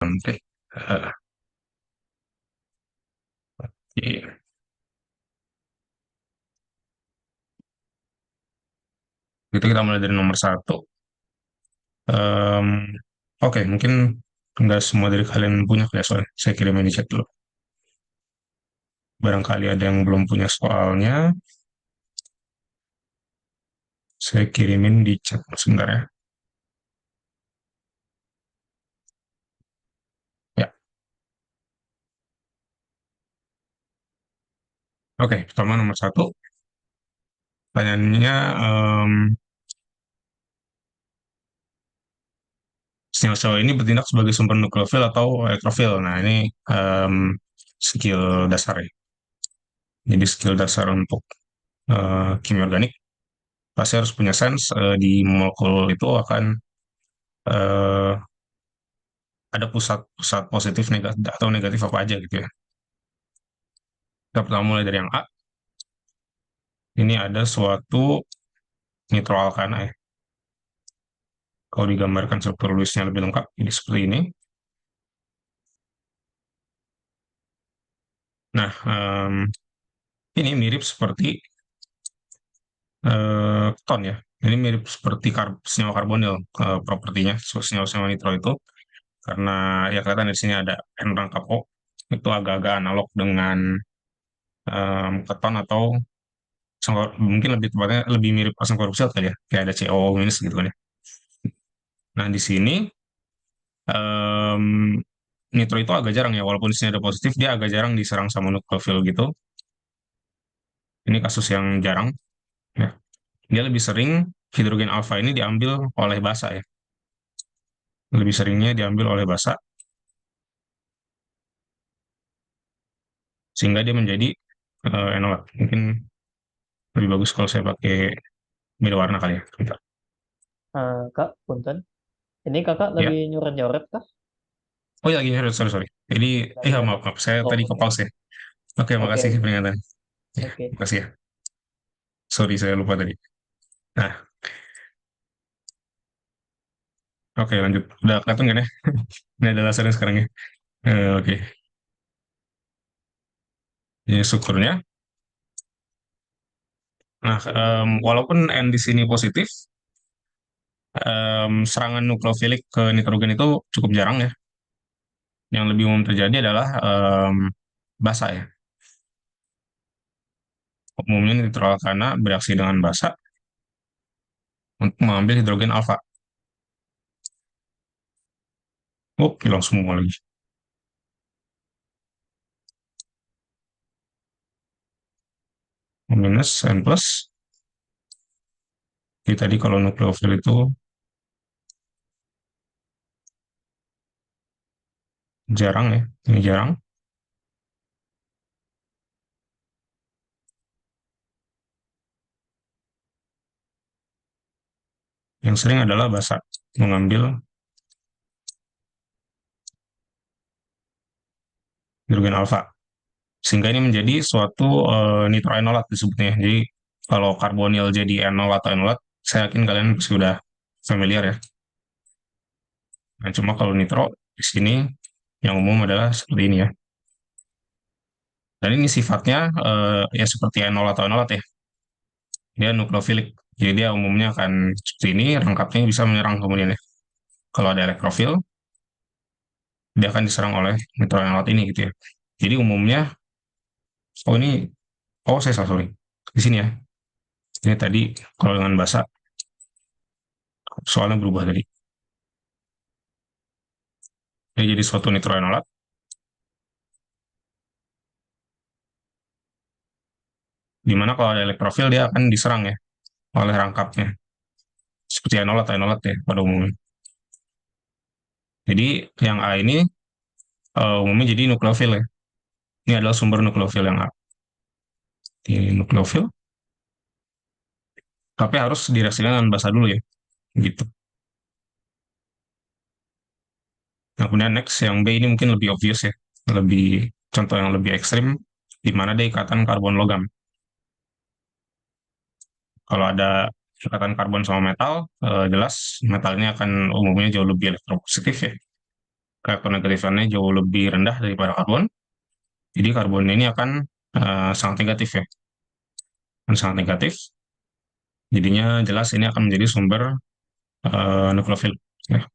Oke. Eh, iya. Itu kita mulai dari nomor satu. Em, Oke, mungkin nggak semua dari kalian punya ya soalnya. Saya kirimin di chat dulu. Barangkali ada yang belum punya soalnya, saya kirimin di chat sebentar ya. Ya, oke. Pertama nomor satu, pertanyaannya senyawa ini bertindak sebagai sumber nukleofil atau elektrofil. Nah, ini em, skill dasar ya. Jadi skill dasar untuk kimia organik pasti harus punya sense di molekul itu akan eh, ada pusat-pusat positif negatif atau negatif apa aja gitu ya. Kita pertama mulai dari yang A. Ini ada suatu nitroalkana ya. Kalau digambarkan struktur Lewis-nya lebih lengkap, ini seperti ini. Nah, ini mirip seperti keton ya. Ini mirip seperti senyawa karbonil propertinya, senyawa-senyawa nitro itu. Karena ya kelihatan di sini ada N rangkap O. Itu agak-agak analog dengan keton atau mungkin lebih tepatnya lebih mirip asam korupsil kali ya. Kayak ada CO minus gitu kan ya. Nah, di sini em, nitro itu agak jarang ya, walaupun di sini ada positif, dia agak jarang diserang sama nukleofil gitu. Ini kasus yang jarang. Ya. Dia lebih sering hidrogen alfa ini diambil oleh basa ya. Lebih seringnya diambil oleh basa, sehingga dia menjadi enolat. Mungkin lebih bagus kalau saya pakai beda warna kali ya. Bentar. Kak, punten. Ini kakak lagi Ya. nyurat-nyoret kah? Oh ya, lagi sorry, sorry, sorry. Jadi, Lagi maaf, nyoret. maaf. Saya Oh, tadi ke oke. pause ya. Oke, Oke, makasih oke. peringatan. Ya, Oke. makasih ya. Sorry, saya lupa tadi. Nah, oke, lanjut. Udah kelihatan kan ya? Ini ada lasernya sekarang ya. Oke. Ini strukturnya. Nah, walaupun N di sini positif, serangan nukleofilik ke nitrogen itu cukup jarang ya. Yang lebih umum terjadi adalah basa ya. Umumnya nitroalkana bereaksi dengan basa untuk mengambil hidrogen alfa. Oh, hilang semua lagi. Minus N plus. Jadi tadi kalau nukleofil itu jarang ya. Ini jarang. Yang sering adalah basa mengambil hidrogen alfa. Sehingga ini menjadi suatu nitroenolat disebutnya. Jadi kalau karbonil jadi enol atau enolat, saya yakin kalian sudah familiar ya. Nah, cuma kalau nitro di sini yang umum adalah seperti ini ya. Dan ini sifatnya ya seperti enol atau enolat ya. Dia nukleofilik. Jadi dia umumnya akan seperti ini, rangkapnya bisa menyerang kemudian ya. Kalau ada elektrofil, dia akan diserang oleh nitroenolat ini gitu ya. Jadi umumnya, oh ini, oh saya salah, sorry. Di sini ya. Ini tadi kalau dengan basa, soalnya berubah tadi. Dia jadi suatu nitroenolat, di mana kalau ada elektrofil dia akan diserang ya oleh rangkapnya. Seperti enolat atau enolat ya pada umumnya. Jadi yang A ini umumnya jadi nukleofil ya. Ini adalah sumber nukleofil yang A. Ini nukleofil, tapi harus direaksikan dengan basa dulu ya. Gitu. Nah, kemudian next yang B ini mungkin lebih obvious ya. Lebih contoh yang lebih ekstrim, di mana ada ikatan karbon logam. Kalau ada ikatan karbon sama metal, jelas metalnya akan umumnya jauh lebih elektropositif ya. elektronegatifnya jauh lebih rendah daripada karbon. Jadi karbon ini akan sangat negatif ya, akan sangat negatif. Jadinya jelas ini akan menjadi sumber nukleofil. Ya.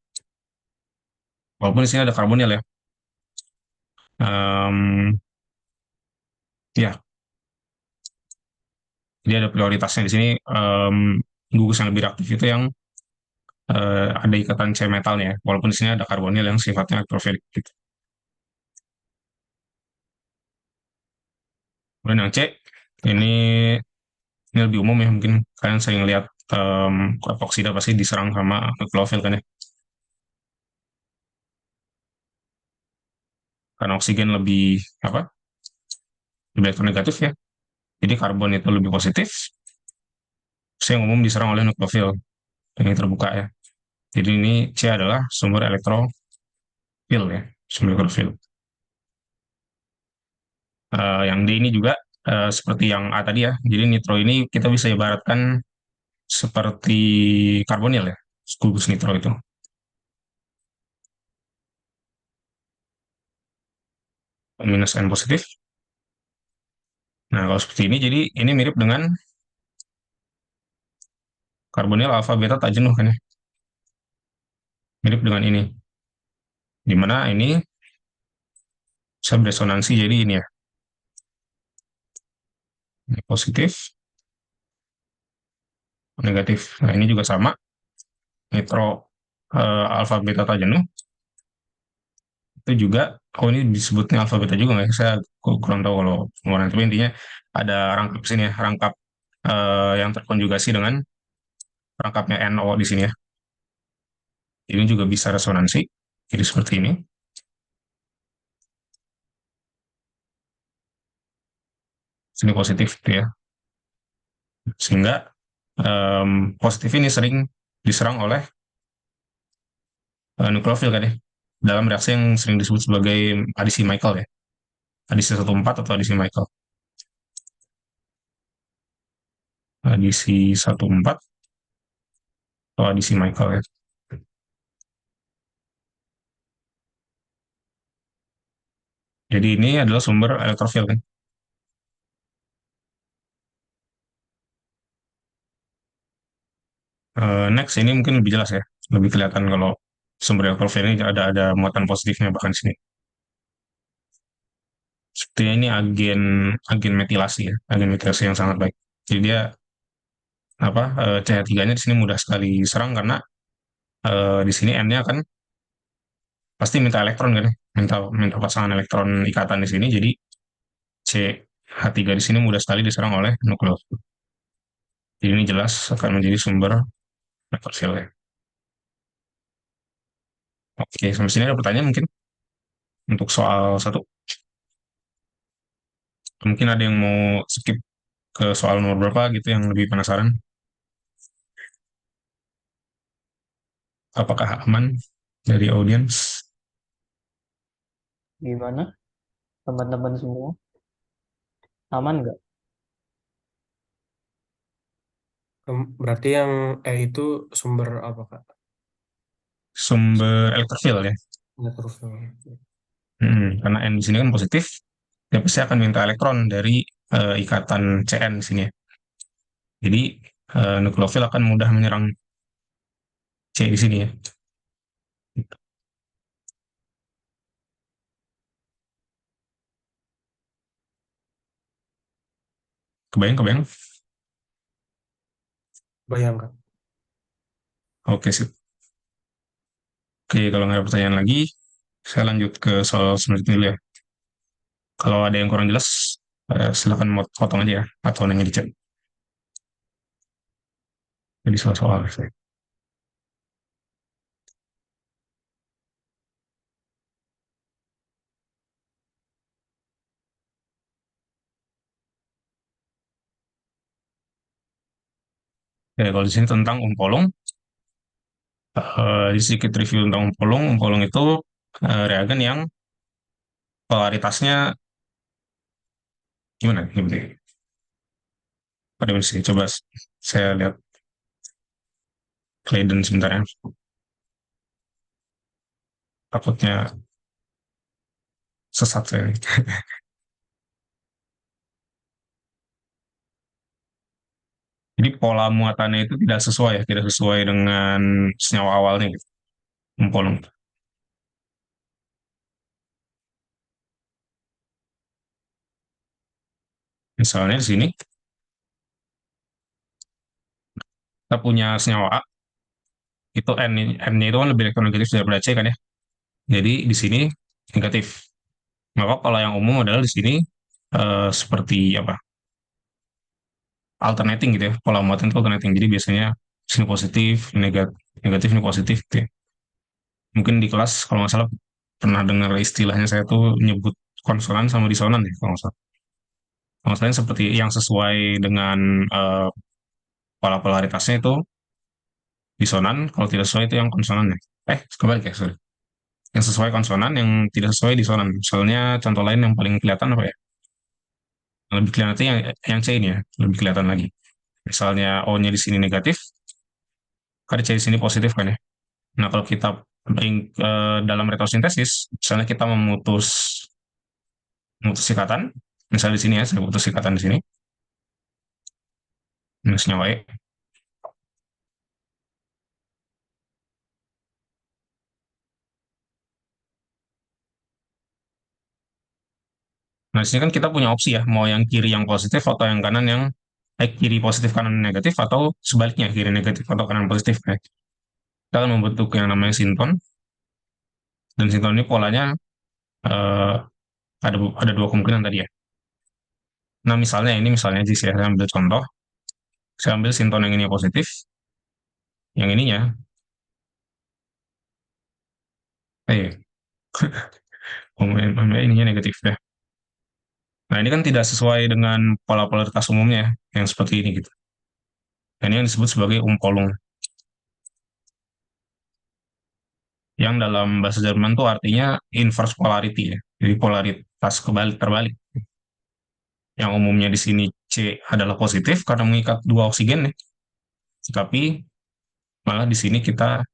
Walaupun di sini ada karbonil ya. Em, ya, jadi ada prioritasnya di sini. Gugus yang lebih reaktif itu yang ada ikatan C metalnya, ya. Walaupun di sini ada karbonil yang sifatnya elektrofilik. Gitu. Kemudian yang C, ini ini lebih umum ya, mungkin kalian sering lihat epoksida pasti diserang sama nukleofil kan ya, karena oksigen lebih apa, lebih elektronegatif ya. Jadi karbon itu lebih positif, yang umum diserang oleh nukleofil yang terbuka ya. Jadi ini C adalah sumber elektrofil ya, sumber elektrofil. Yang D ini juga seperti yang A tadi ya. Jadi nitro ini kita bisa ibaratkan seperti karbonil ya, gugus nitro itu. Minus N positif. Nah, kalau seperti ini, jadi ini mirip dengan karbonil alfa beta tak jenuh kan ya. Mirip dengan ini. Di mana ini bisa beresonansi jadi ini ya. Ini positif, negatif. Nah, ini juga sama. Nitro alfa beta tak jenuh. Itu juga, oh ini disebutnya alfa beta juga nggak ya? Saya kurang tahu kalau pengeluaran. Tapi intinya ada rangkap sini ya. Rangkap yang terkonjugasi dengan rangkapnya NO di sini ya. Ini juga bisa resonansi. Jadi seperti ini. Sini positif gitu ya. Sehingga positif ini sering diserang oleh nukleofil kan ya. Dalam reaksi yang sering disebut sebagai adisi Michael ya. Adisi 1,4 atau adisi Michael. Adisi 1,4 atau adisi Michael ya. Jadi ini adalah sumber elektrofil kan. Next ini mungkin lebih jelas ya. Lebih kelihatan kalau sumber elektrofil ini ada muatan positifnya bahkan di sini. Sepertinya ini agen agen metilasi ya, agen metilasi yang sangat baik. Jadi dia apa CH3-nya di sini mudah sekali diserang karena di sini N-nya kan pasti minta elektron kan ya, minta minta pasangan elektron ikatan di sini. Jadi CH3 di sini mudah sekali diserang oleh nukleofil. Jadi ini jelas akan menjadi sumber elektrofil ya. Oke, sampai sini ada pertanyaan mungkin untuk soal satu. Mungkin ada yang mau skip ke soal nomor berapa gitu yang lebih penasaran. Apakah aman dari audiens? Gimana teman-teman semua? Aman nggak? Berarti yang itu sumber apa, Kak? Sumber elektrofil ya. Elektrofil. Karena N di sini kan positif, dia pasti akan minta elektron dari ikatan Cn di sini ya. Jadi nukleofil akan mudah menyerang C di sini ya. Kebayang, kebayang? Bayangkan. Oke, sip. Oke, kalau nggak ada pertanyaan lagi, saya lanjut ke soal selanjutnya dulu ya. Kalau ada yang kurang jelas, silakan potong aja ya, atau nanya di chat. Jadi soal-soal. Ya, kalau di sini tentang umpolong, sedikit review tentang umpolong. Umpolong itu reagen yang polaritasnya gimana? Gimana? Pada sini coba saya lihat Claydon sebentar ya. Takutnya sesat saya ini. Jadi pola muatannya itu tidak sesuai ya, tidak sesuai dengan senyawa awalnya gitu, Umpolung. Misalnya di sini kita punya senyawa A, itu N-nya itu kan lebih elektronegatif daripada C kan ya. Jadi di sini negatif. Maka pola yang umum adalah di sini seperti apa? Alternating gitu ya. Pola muatan itu alternating. Jadi biasanya sini positif, negatif, negatif ini positif gitu ya. Mungkin di kelas kalau nggak salah pernah dengar istilahnya saya tuh nyebut konsonan sama disonan ya kalau nggak salah. Konsonan seperti yang sesuai dengan eh, pola polaritasnya itu disonan, kalau tidak sesuai itu yang konsonan ya. Kebalik ya, sorry. Yang sesuai konsonan, yang tidak sesuai disonan. Misalnya contoh lain yang paling kelihatan apa ya? Yang lebih kelihatan itu yang C ini ya, lebih kelihatan lagi. Misalnya O-nya di sini negatif, kan C di sini positif kan ya. Nah, kalau kita dalam retrosintesis, misalnya kita memutus ikatan, misalnya di sini ya, saya putus ikatan di sini, minusnya Y. Nah, di sini kan kita punya opsi ya, mau yang kiri yang positif atau yang kanan yang kiri positif kanan negatif atau sebaliknya kiri negatif atau kanan positif. Kita akan membentuk yang namanya sinton, dan sinton ini polanya eh, ada dua kemungkinan tadi ya. Nah, misalnya ini misalnya aja saya ambil contoh, saya ambil sinton yang ini positif, yang ininya, eh, ininya negatif ya. Nah, ini kan tidak sesuai dengan pola polaritas umumnya ya, yang seperti ini gitu. Dan ini yang disebut sebagai umpolung. Yang dalam bahasa Jerman tuh artinya inverse polarity ya. Jadi polaritas terbalik. Yang umumnya di sini C adalah positif karena mengikat dua oksigen ya. Tapi malah di sini kita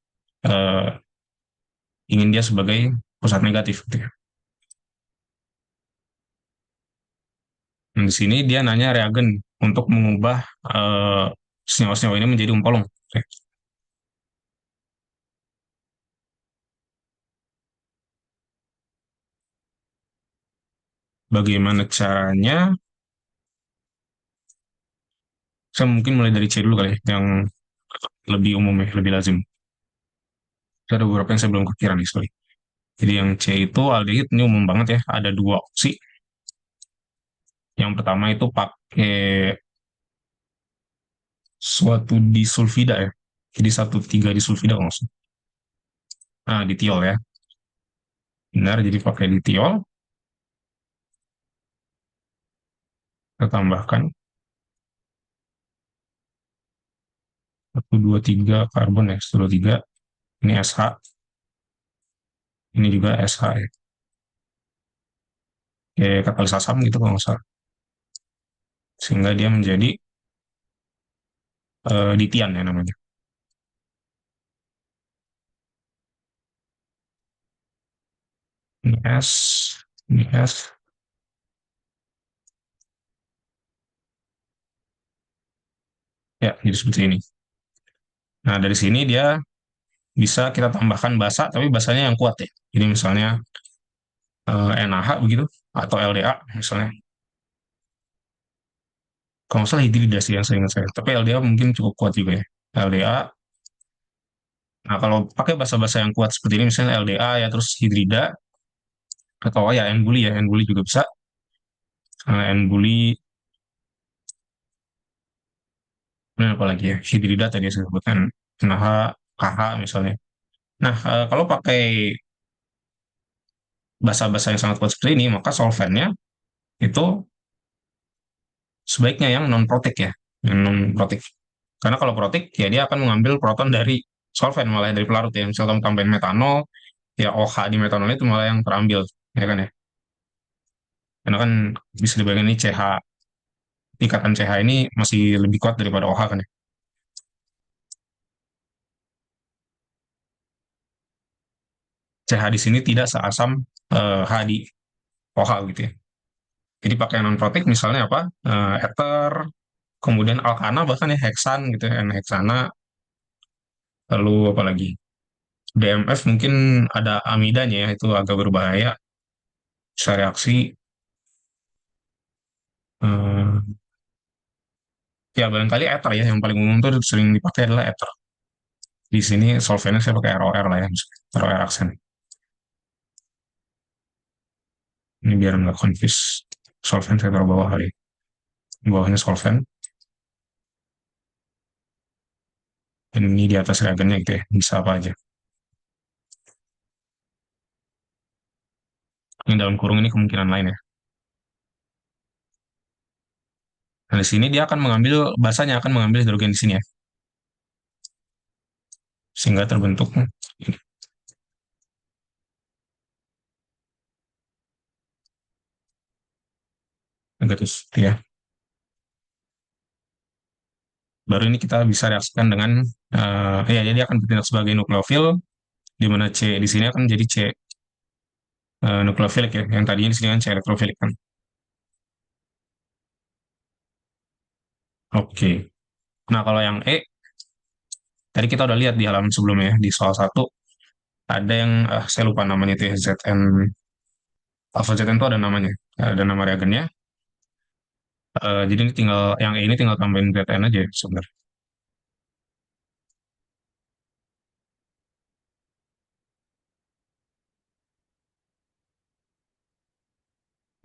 eh, ingin dia sebagai pusat negatif gitu ya. Dan di sini dia nanya reagen untuk mengubah eh, senyawa-senyawa ini menjadi umpolung. Oke. Bagaimana caranya? Saya mungkin mulai dari C dulu kali ya, yang lebih umum ya, lebih lazim. Ada beberapa yang saya belum kepikiran nih, sorry. Jadi yang C itu aldehid ini umum banget ya, ada dua opsi. Yang pertama itu pakai suatu disulfida ya. Jadi 1,3 disulfida kalau nggak salah. Nah, ditiol ya. Benar, jadi pakai ditiol, kita tambahkan 1, 2, 3 karbon ya, 1, 2, 3. Ini SH, ini juga SH ya. Kayak katalis asam gitu kalau nggak salah. Sehingga dia menjadi ditian ya namanya. Ini S, ini S. Ya, jadi seperti ini. Nah, dari sini dia bisa kita tambahkan basa, tapi basanya yang kuat ya. Jadi misalnya NaH begitu, atau LDA misalnya. Kalau nggak salah hidrida sih yang saya ingat saya. Tapi LDA mungkin cukup kuat juga ya. LDA. Nah, kalau pakai basa-basa yang kuat seperti ini, misalnya LDA ya, terus hidrida, atau ya N-buli ya, N-buli juga bisa. N-buli, dan apa lagi ya, hidrida tadi saya sebutkan, NaH, KH misalnya. Nah, kalau pakai basa-basa yang sangat kuat seperti ini, maka solvennya itu sebaiknya yang non-protik ya, yang non-protik. Karena kalau protik, ya dia akan mengambil proton dari solvent, malah dari pelarut ya. Misalkan tambahin metanol, ya OH di metanol itu malah yang terambil, ya kan ya. Karena kan bisa dibayangkan ini CH, ikatan CH ini masih lebih kuat daripada OH kan ya. CH di sini tidak seasam H di OH gitu ya. Jadi pakai non protik misalnya apa? Ether, kemudian alkana bahkan ya heksan gitu ya, N-heksana, lalu apa lagi? DMF mungkin ada amidanya ya, itu agak berbahaya, bisa reaksi. eh, ya barangkali ether ya, yang paling umum tuh sering dipakai adalah ether. Di sini solventnya saya pakai ROR lah ya, ROR aksen. Ini biar nggak confuse. Solvent saya taruh bawah kali. Bawahnya solvent. Dan ini di atas reagennya gitu ya, bisa apa aja. Yang dalam kurung ini kemungkinan lain ya. Nah, di sini dia akan mengambil, basanya akan mengambil hidrogen di sini ya. Sehingga terbentuk ini, negatif ya. Baru ini kita bisa reaksikan dengan, ya jadi akan bertindak sebagai nukleofil, di mana C di sini akan jadi C nukleofilik ya. Yang tadinya di sini kan C elektrofilik kan. Oke. Nah, kalau yang E, tadi kita udah lihat di halaman sebelumnya ya, di soal satu ada yang saya lupa namanya itu ya, ZN, alpha ZN itu ada namanya, ada nama reagennya. Jadi ini tinggal yang E ini tinggal tambahin ZN aja ya, sebenarnya.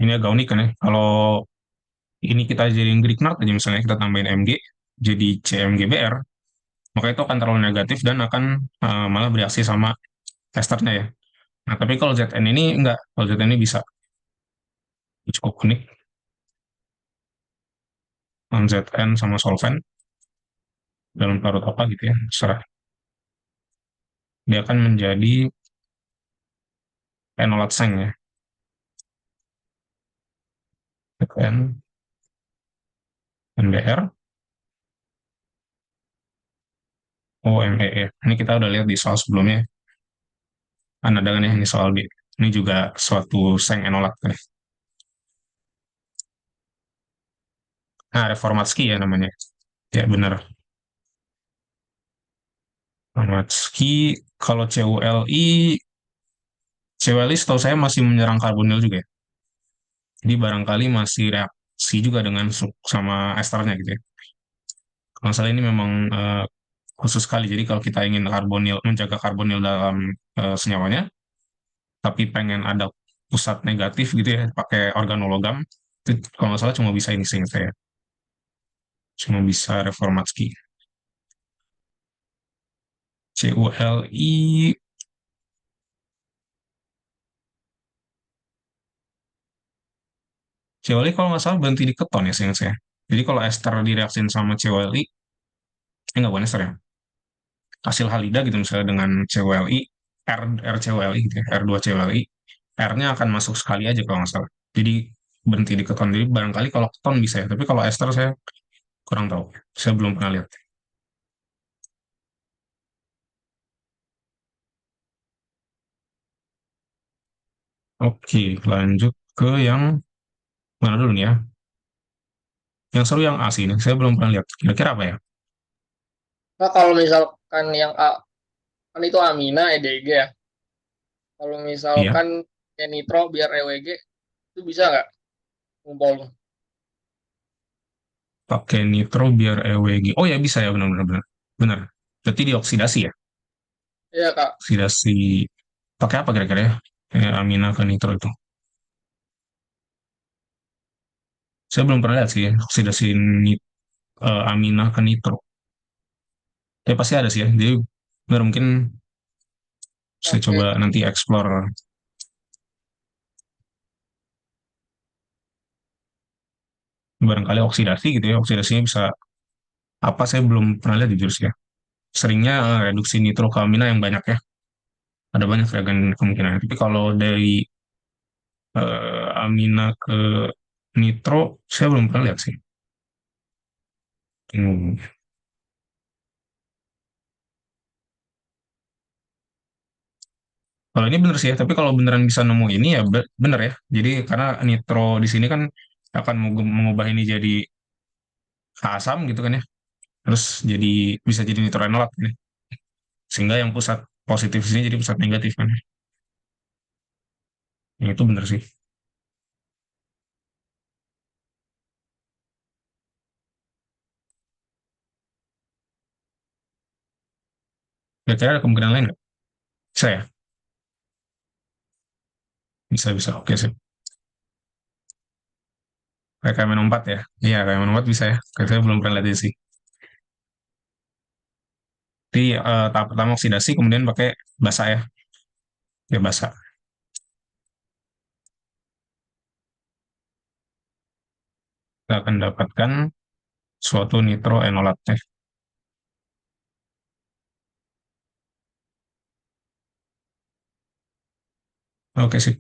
Ini agak unik kan ya. Kalau ini kita jadiin Grignard aja misalnya kita tambahin Mg jadi CMGBr, maka itu akan terlalu negatif dan akan malah bereaksi sama esternya ya. Nah, tapi kalau ZN ini enggak, kalau ZN ini bisa. Cukup unik. ZN sama solvent dalam larut apa gitu ya, serah. Dia akan menjadi enolat seng ya. ZN, NBr, OMe. Ini kita udah lihat di soal sebelumnya. Kan ada kan ya, ini soal B. Ini juga suatu seng enolat kan. Nah, Reformatski ya namanya. Ya benar. Reformatski, kalau CULI setahu saya masih menyerang karbonil juga ya. Jadi barangkali masih reaksi juga dengan sama esternya gitu ya. Masalah ini memang khusus sekali. Jadi kalau kita ingin karbonil, menjaga karbonil dalam senyawanya, tapi pengen ada pusat negatif gitu ya, pakai organologam, itu kalau nggak salah cuma bisa ini sih saya. Cuma bisa Reformatski. CULI, CULI kalau nggak salah berhenti di keton ya seingat saya. Jadi kalau ester direaksin sama CULI, nggak bukan ester ya, hasil halida gitu misalnya dengan CULI, RCULI gitu ya, R2CULI, R-nya akan masuk sekali aja kalau nggak salah. Jadi berhenti di keton. Jadi barangkali kalau keton bisa ya, tapi kalau ester saya kurang tahu. Saya belum pernah lihat. Oke, lanjut ke yang mana dulu nih ya? Yang seru yang A sih ini. Saya belum pernah lihat. Kira-kira apa ya? Nah, kalau misalkan yang A, kan itu amina EDG ya. Kalau Iya, misalkan kayak nitro biar EWG, itu bisa nggak ngumpul? pakai nitro biar EWG. Oh ya bisa ya, benar-benar benar. Benar. Berarti dioksidasi ya? Iya, Kak. Oksidasi pakai apa kira-kira ya? Amina ke nitro itu. Saya belum pernah lihat sih ya, oksidasi amina ke nitro. Tapi pasti ada sih ya. Jadi benar mungkin saya coba Oke. nanti explore barangkali oksidasi gitu ya. Oksidasinya bisa apa saya belum pernah lihat jujur sih ya. Seringnya reduksi nitro ke amina yang banyak ya. Ada banyak reagen kemungkinan. Tapi kalau dari amina ke nitro, saya belum pernah lihat sih. Hmm. Kalau ini bener sih ya, tapi kalau beneran bisa nemu ini ya bener ya. Jadi karena nitro di sini kan akan mengubah ini jadi asam gitu kan ya. Terus jadi bisa jadi nitroenolat ini. Sehingga yang pusat positif di sini jadi pusat negatif kan. Yang itu bener sih. Kira-kira ada kemungkinan lain nggak? Bisa ya? Bisa, bisa. Oke sih. Kayak KM4 ya? Iya, KM4 bisa ya. Kayak saya belum pernah lihat itu sih. Jadi tahap pertama oksidasi, kemudian pakai basa ya. Ya basa. Kita akan dapatkan suatu nitroenolat ya. Oke sih.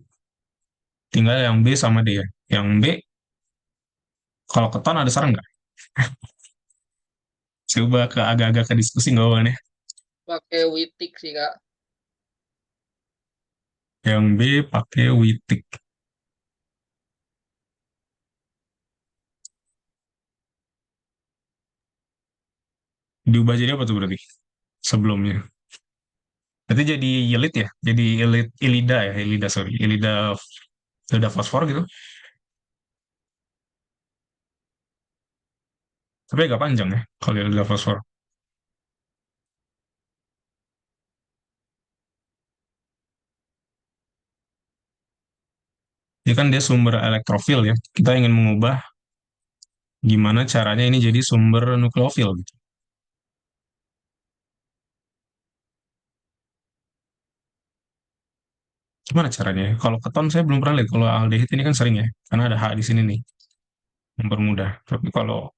Tinggal yang B sama D ya. Yang B, kalau keton ada saran nggak? Coba ke agak-agak ke diskusi nggak apa nih? Pakai witik sih Kak. Yang B pakai witik. Diubah jadi apa tuh berarti? Sebelumnya. Berarti jadi yelit ya? Jadi yelit, ilida ya? Ilida, sorry. Ilida fosfor gitu. Tapi agak panjang ya, kalau ilida fosfor. Ini kan dia sumber elektrofil ya. Kita ingin mengubah gimana caranya ini jadi sumber nukleofil gitu. Gimana caranya ya? Kalau keton saya belum pernah lihat. Kalau aldehid ini kan sering ya, karena ada H di sini nih, mempermudah. Tapi kalau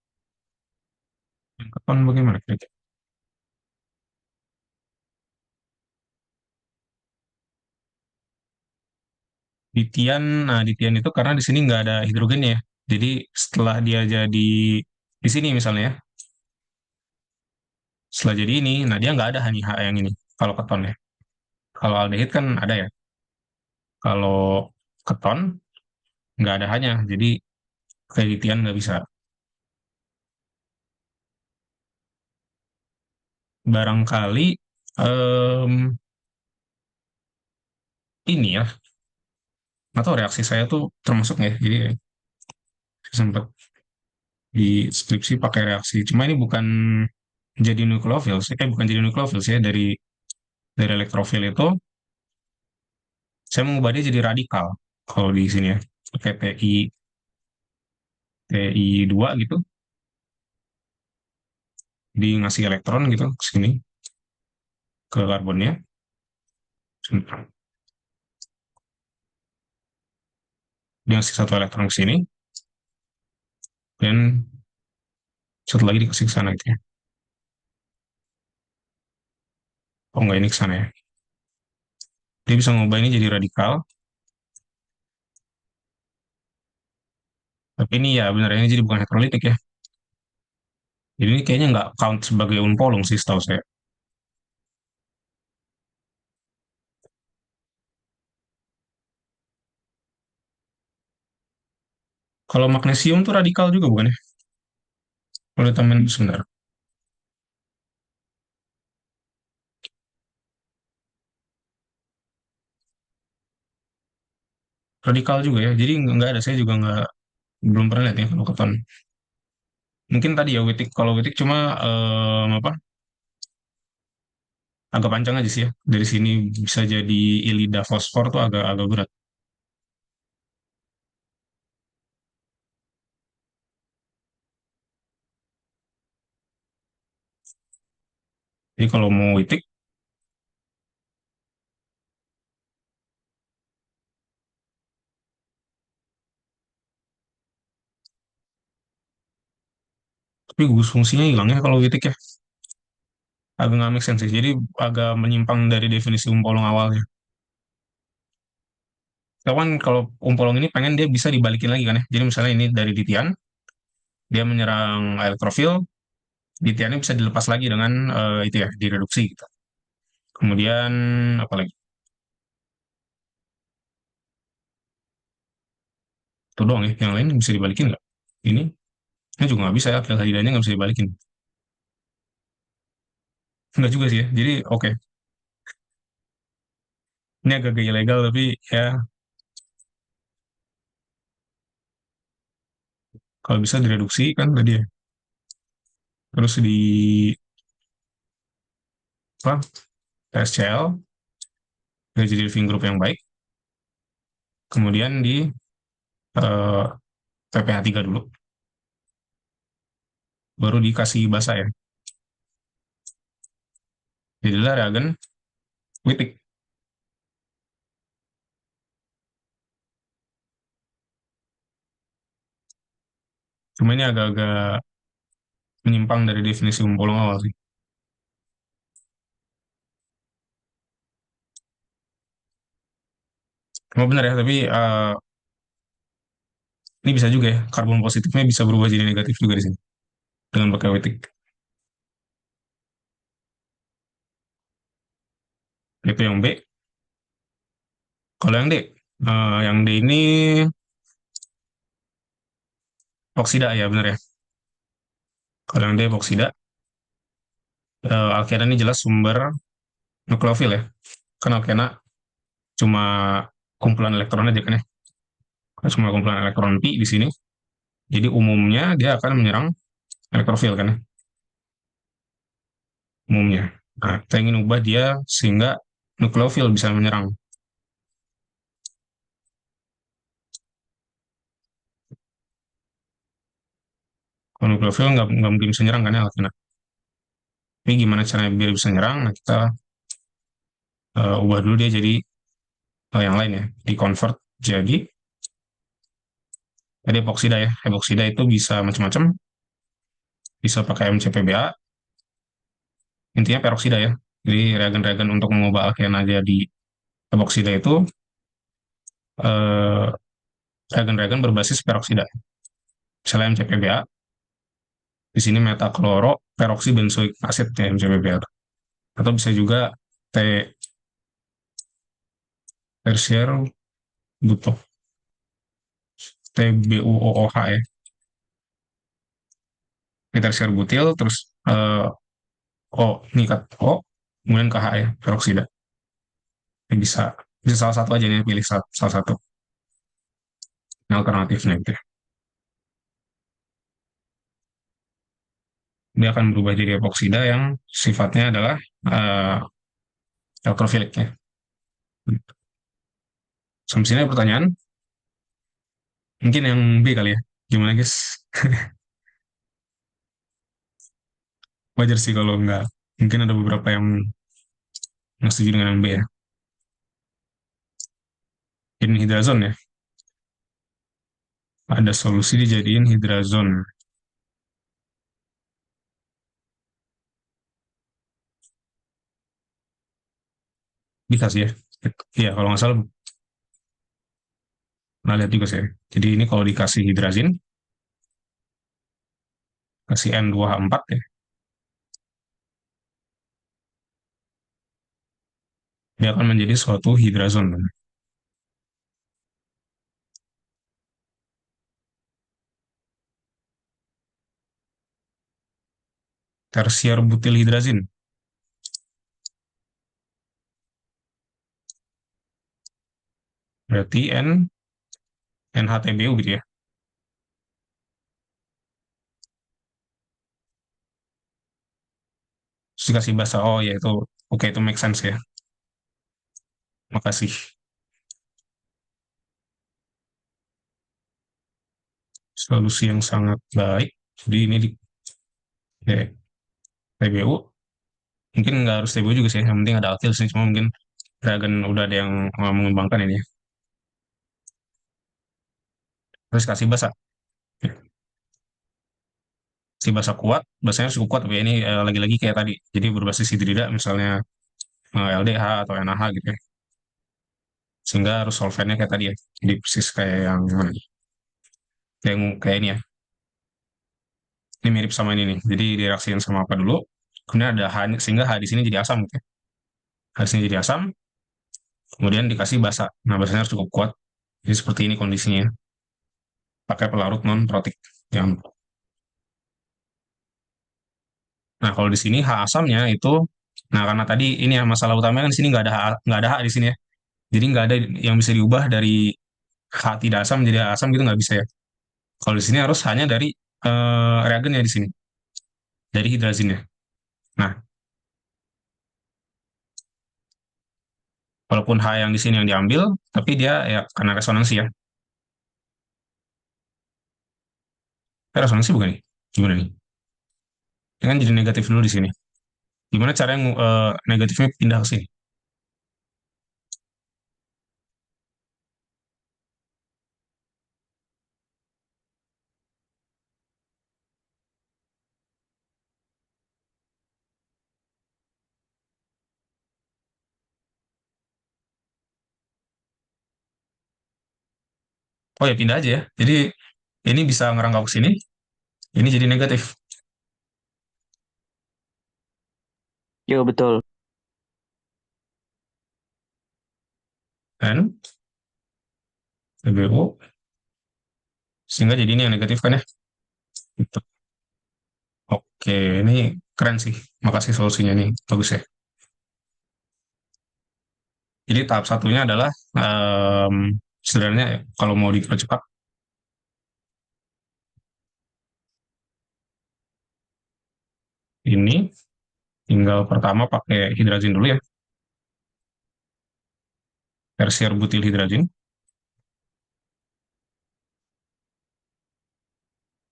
yang keton bagaimana kira-kira? Ditian, nah ditian itu karena di sini nggak ada hidrogennya ya. Jadi setelah dia jadi di sini misalnya ya, setelah jadi ini, nah dia nggak ada hanya H yang ini. Kalau keton ya. Kalau aldehid kan ada ya. Kalau keton nggak ada hanya, jadi kayak ditian nggak bisa. Barangkali em, ini ya, atau reaksi saya tuh termasuk nggak ya? Jadi sempat di skripsi pakai reaksi. Cuma ini bukan jadi nukleofil, bukan jadi nukleofil sih ya. Dari elektrofil itu saya mengubah dia jadi radikal. Kalau di sini ya, pakai TI2 gitu, di ngasih elektron gitu ke sini ke karbonnya. Dia ngasih satu elektron ke sini dan satu lagi dikasih ke sana gitu ya. Oh enggak, ini ke sana ya. Dia bisa mengubah ini jadi radikal. Tapi ini ya benar ini jadi bukan elektrolitik ya. Jadi ini kayaknya nggak count sebagai unpolong sih setahu saya. Kalau magnesium tuh radikal juga bukan ya? Kalau teman sebentar. Radikal juga ya. Jadi nggak ada, saya juga nggak belum pernah lihat ya kalau keton. Mungkin tadi ya Witik, kalau Witik cuma apa? Agak panjang aja sih ya. Dari sini bisa jadi ilida fosfor tuh agak agak berat. Jadi kalau mau Witik, tapi gugus fungsinya hilang ya kalau Witik ya. Agak nggak make sense sih. Jadi agak menyimpang dari definisi umpolong awalnya. Kawan kalau umpolong ini pengen dia bisa dibalikin lagi kan ya. Jadi misalnya ini dari Ditian, dia menyerang elektrofil, Ditiannya bisa dilepas lagi dengan itu ya, direduksi gitu. Kemudian apa lagi? Itu doang ya. Yang lain bisa dibalikin nggak? Ini juga nggak bisa ya. Alkilhydanya nggak bisa dibalikin. Nggak juga sih ya. Jadi oke. Ini agak ilegal tapi ya kalau bisa direduksi kan tadi ya. Terus di apa? TSCL, dia jadi living group yang baik. Kemudian di eh, PPH3 dulu. Baru dikasih basa ya. Jadilah reagen Wittig. Cuma ini agak-agak menyimpang dari definisi pembolong awal sih. Cuma benar ya, tapi ini bisa juga ya, karbon positifnya bisa berubah jadi negatif juga di sini dengan pakai Wittig. Itu yang B. Kalau yang D ini oksida ya benar ya. Kalau yang D oksida, alkena ini jelas sumber nukleofil ya. Kan alkena cuma kumpulan elektron aja kan ya. Cuma kumpulan elektron pi di sini. Jadi umumnya dia akan menyerang elektrofil kan ya, umumnya. Nah, kita ingin ubah dia sehingga nukleofil bisa menyerang. Kalau nukleofil nggak mungkin bisa nyerang kan ya alkena. Tapi gimana caranya biar bisa nyerang? Nah, kita ubah dulu dia jadi yang lain ya, di convert jadi epoksida ya. Epoksida itu bisa macam-macam, bisa pakai MCPBA, intinya peroksida ya. Jadi reagen-reagen untuk mengubah alkena jadi epoksida itu eh, reagen-reagen berbasis peroksida. Misalnya MCPBA, di sini metakloro peroksi benzoik asid ya MCPBA. Atau bisa juga T tersier butuh TBUOOH ya. Ini tersier butil terus O nikat O kemudian KH ya peroksida. Ini bisa salah satu aja nih pilih salah satu. Ini alternatifnya gitu ya. Dia akan berubah jadi epoksida yang sifatnya adalah elektrofilik ya. Sampai sini ada pertanyaan? Mungkin yang B kali ya. Gimana guys? Wajar sih kalau enggak. Mungkin ada beberapa yang nggak setuju dengan yang B ya. Ini hidrazon ya. Ada solusi dijadiin hidrazon. Dikasih ya. Iya, kalau nggak salah pernah lihat juga saya. Jadi ini kalau dikasih hidrazin, kasih N2H4 ya, dia akan menjadi suatu hidrazon. Tersier butil hidrazin. Berarti NHTBU gitu ya. Terus dikasih bahasa, oh ya itu, oke itu make sense ya. Makasih. Solusi yang sangat baik. Jadi ini di ya, TBU. Mungkin nggak harus TBU juga sih, yang penting ada alkil sih. Cuma mungkin Dragon udah ada yang mengembangkan ini ya. Terus kasih basa. Si basa kuat, basanya cukup kuat, tapi ini lagi-lagi kayak tadi. Jadi berbasis hidrida, misalnya LDH atau NaH gitu ya. Sehingga harus solventnya kayak tadi ya. Jadi persis kayak yang mana? Yang kayak ini ya. Ini mirip sama ini nih. Jadi direaksiin sama apa dulu. Kemudian ada H, sehingga H di sini jadi asam gitu ya. H di sini jadi asam, kemudian dikasih basa. Nah, basanya harus cukup kuat. Jadi seperti ini kondisinya. pakai pelarut non protik. Nah, kalau di sini H asamnya itu, nah karena tadi ini ya masalah utamanya kan di sini nggak ada H di sini ya. Jadi nggak ada yang bisa diubah dari H tidak asam menjadi H asam gitu nggak bisa ya. Kalau di sini harus hanya dari reagennya di sini, dari hidrazinnya. Nah, walaupun H yang di sini yang diambil, tapi dia ya karena resonansi ya. Resonansi bukan nih? Gimana nih? Ini kan jadi negatif dulu di sini. Gimana cara yang negatifnya pindah ke sini? Oh ya pindah aja ya. Jadi ini bisa ngerangkau ke sini, ini jadi negatif. Yo, betul. Dan BO, sehingga jadi ini yang negatif kan ya. Gitu. Oke, ini keren sih. Makasih solusinya nih, bagus ya. Jadi tahap satunya adalah sebenarnya ya, kalau mau dipercepat, ini tinggal pertama pakai hidrazin dulu ya, tersier butil hidrazin,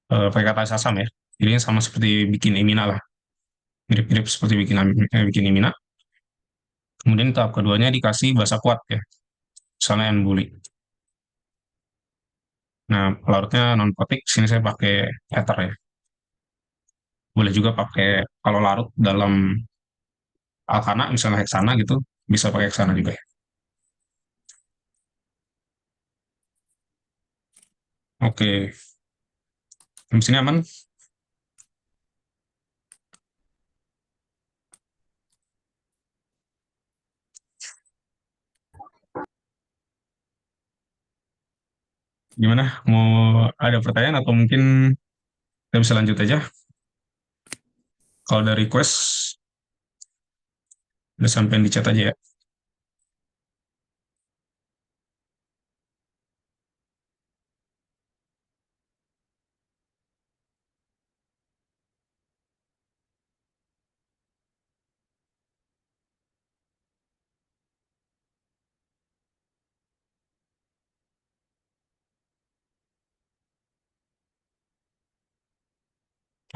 pakai kata asam ya. Jadi ini sama seperti bikin imina lah, mirip-mirip seperti bikin imina. Kemudian tahap keduanya dikasih basa kuat ya, misalnya N-buli. Nah, pelarutnya non-protik, sini saya pakai ether ya. Boleh juga pakai, kalau larut dalam alkana, misalnya heksana gitu, bisa pakai heksana juga ya. Oke, di sini aman. Gimana? Mau ada pertanyaan atau mungkin kita bisa lanjut aja? Kalau ada request, udah sampai di chat aja ya.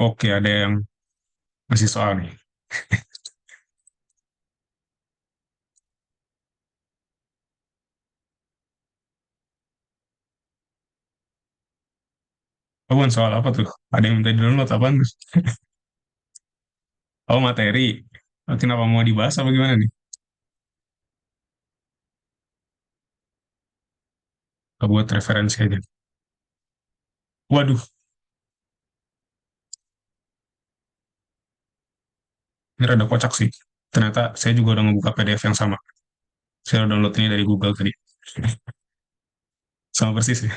Oke, ada yang masih soal nih. Oh, bukan soal apa tuh? Ada yang minta di-download apa? Oh, materi. Oh, kenapa mau dibahas apa gimana nih? Buat referensi aja. Waduh, ini rada kocak sih. Ternyata saya juga udah ngebuka PDF yang sama. Saya udah download ini dari Google tadi. Sama persis ya.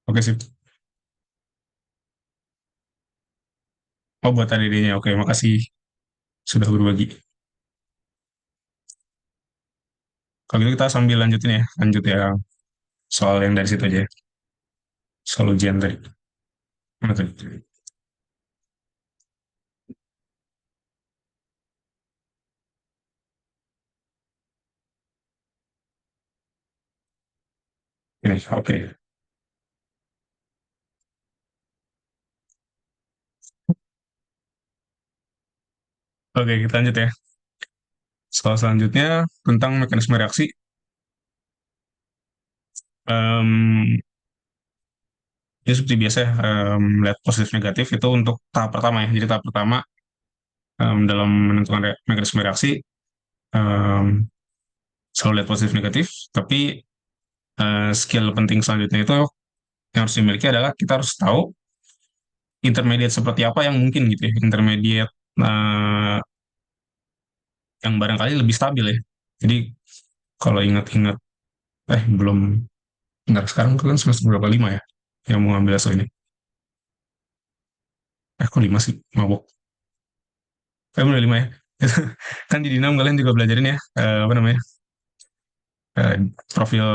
Oke, sip. Oh, buat ADD-nya. Oke, makasih sudah berbagi. Kalau gitu kita sambil lanjutin ya. Lanjut ya soal yang dari situ aja ya. Soal ujian tadi. Mana tadi? Ini, oke. Oke, kita lanjut ya. Soal selanjutnya tentang mekanisme reaksi. Em, Ya seperti biasa ya, lihat positif negatif itu untuk tahap pertama ya. Jadi tahap pertama dalam menentukan mekanisme reaksi em, selalu lihat positif negatif, tapi skill penting selanjutnya itu yang harus dimiliki adalah kita harus tahu intermediate seperti apa yang mungkin gitu ya. Intermediate eh, yang barangkali lebih stabil ya. Jadi kalau ingat-ingat belum, bentar, sekarang kan semester berapa, 5 ya yang mau ngambil SO ini. Kok 5 sih, mabok. Bener 5 ya. Kan di Dinam kalian juga belajarin ya, apa namanya, eh, profil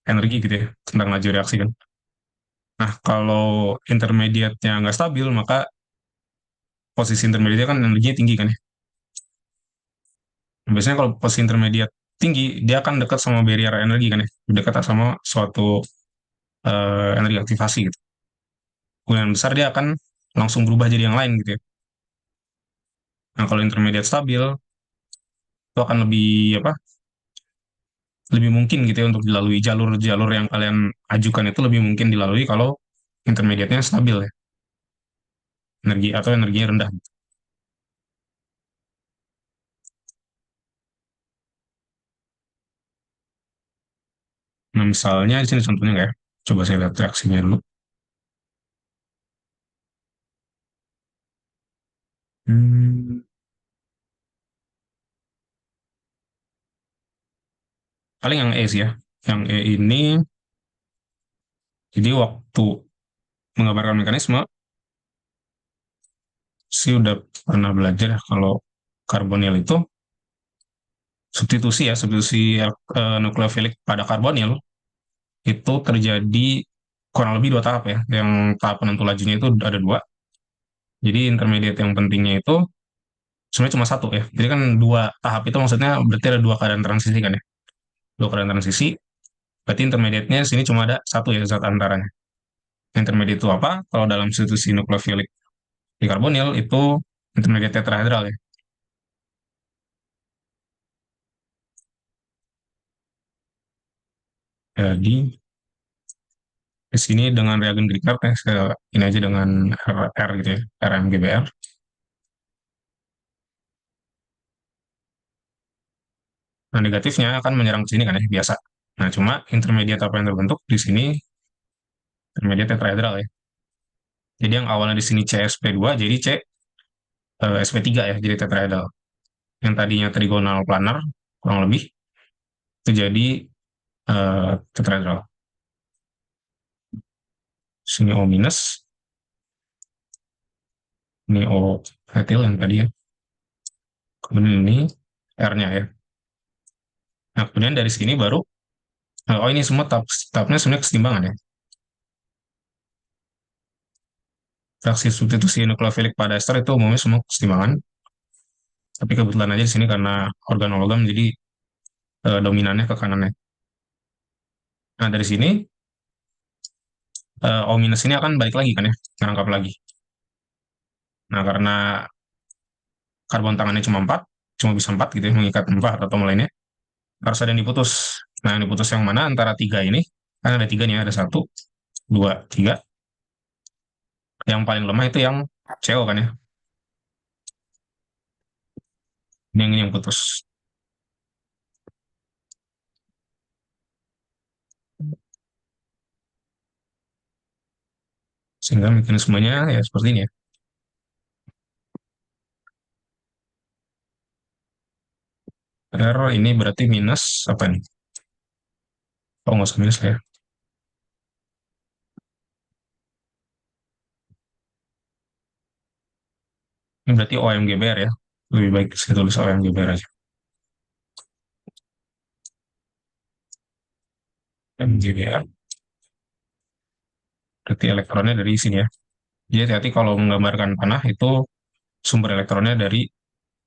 energi gitu ya, tentang laju reaksi kan. Nah, kalau intermediate-nya nggak stabil, maka posisi intermediate kan energinya tinggi kan ya. Biasanya kalau posisi intermediate tinggi, dia akan dekat sama barrier energi kan ya, dekat sama suatu energi aktivasi gitu. Kemungkinan besar dia akan langsung berubah jadi yang lain gitu ya. Nah, kalau intermediate stabil, itu akan lebih apa? Lebih mungkin gitu ya untuk dilalui jalur-jalur yang kalian ajukan itu lebih mungkin dilalui kalau intermediate-nya stabil ya, energi atau energinya rendah. Nah, misalnya di sini contohnya nggak ya? Coba saya lihat reaksinya dulu. Hmm, paling yang E sih ya. Yang E ini, jadi waktu menggambarkan mekanisme, sih udah pernah belajar ya, kalau karbonil itu substitusi nukleofilik pada karbonil itu terjadi kurang lebih dua tahap ya. Yang tahap penentu lajunya itu ada dua. Jadi intermediate yang pentingnya itu sebenarnya cuma satu ya. Jadi kan dua tahap itu maksudnya berarti ada dua keadaan transisi kan ya. Dua keadaan transisi, berarti intermediate-nya sini cuma ada satu ya, zat antaranya. Intermediate itu apa? Kalau dalam substitusi nukleofilik di karbonil itu intermediate tetrahedral ya. Jadi di sini dengan reagen Grignard ya, saya ini aja dengan R gitu ya, RMGBR. Nah, negatifnya akan menyerang ke sini kan ya, biasa. Nah, cuma intermediate apa yang terbentuk di sini, intermediate tetrahedral ya. Jadi yang awalnya di sini CsP2 jadi SP3 ya, jadi tetrahedral. Yang tadinya trigonal planar, kurang lebih, itu jadi tetrahedral. Sini O minus, ini O etil yang tadi ya. Kemudian ini R-nya ya. Nah, kemudian dari sini baru, oh ini semua tahapnya sebenarnya kesetimbangan ya. Reaksi substitusi nukleofilik pada ester itu umumnya semua kesetimbangan. Tapi kebetulan aja di sini karena organologam jadi dominannya ke kanannya. Nah, dari sini O minus ini akan balik lagi kan ya, merangkap lagi. Nah, karena karbon tangannya cuma bisa 4 gitu ya, mengikat 4 atau lainnya, harus ada yang diputus. Nah, yang diputus yang mana antara tiga ini, kan ada tiga nih, ada 1, 2, 3. Yang paling lemah itu yang CO kan ya, ini yang putus. Sehingga mekanismenya ya seperti ini ya. R ini berarti minus apa nih? Oh, nggak usah minus lah ya. Ini berarti OMGBR ya. Lebih baik saya tulis OMGBR aja. OMGBR. Berarti elektronnya dari sini ya. Jadi hati-hati kalau menggambarkan panah itu sumber elektronnya dari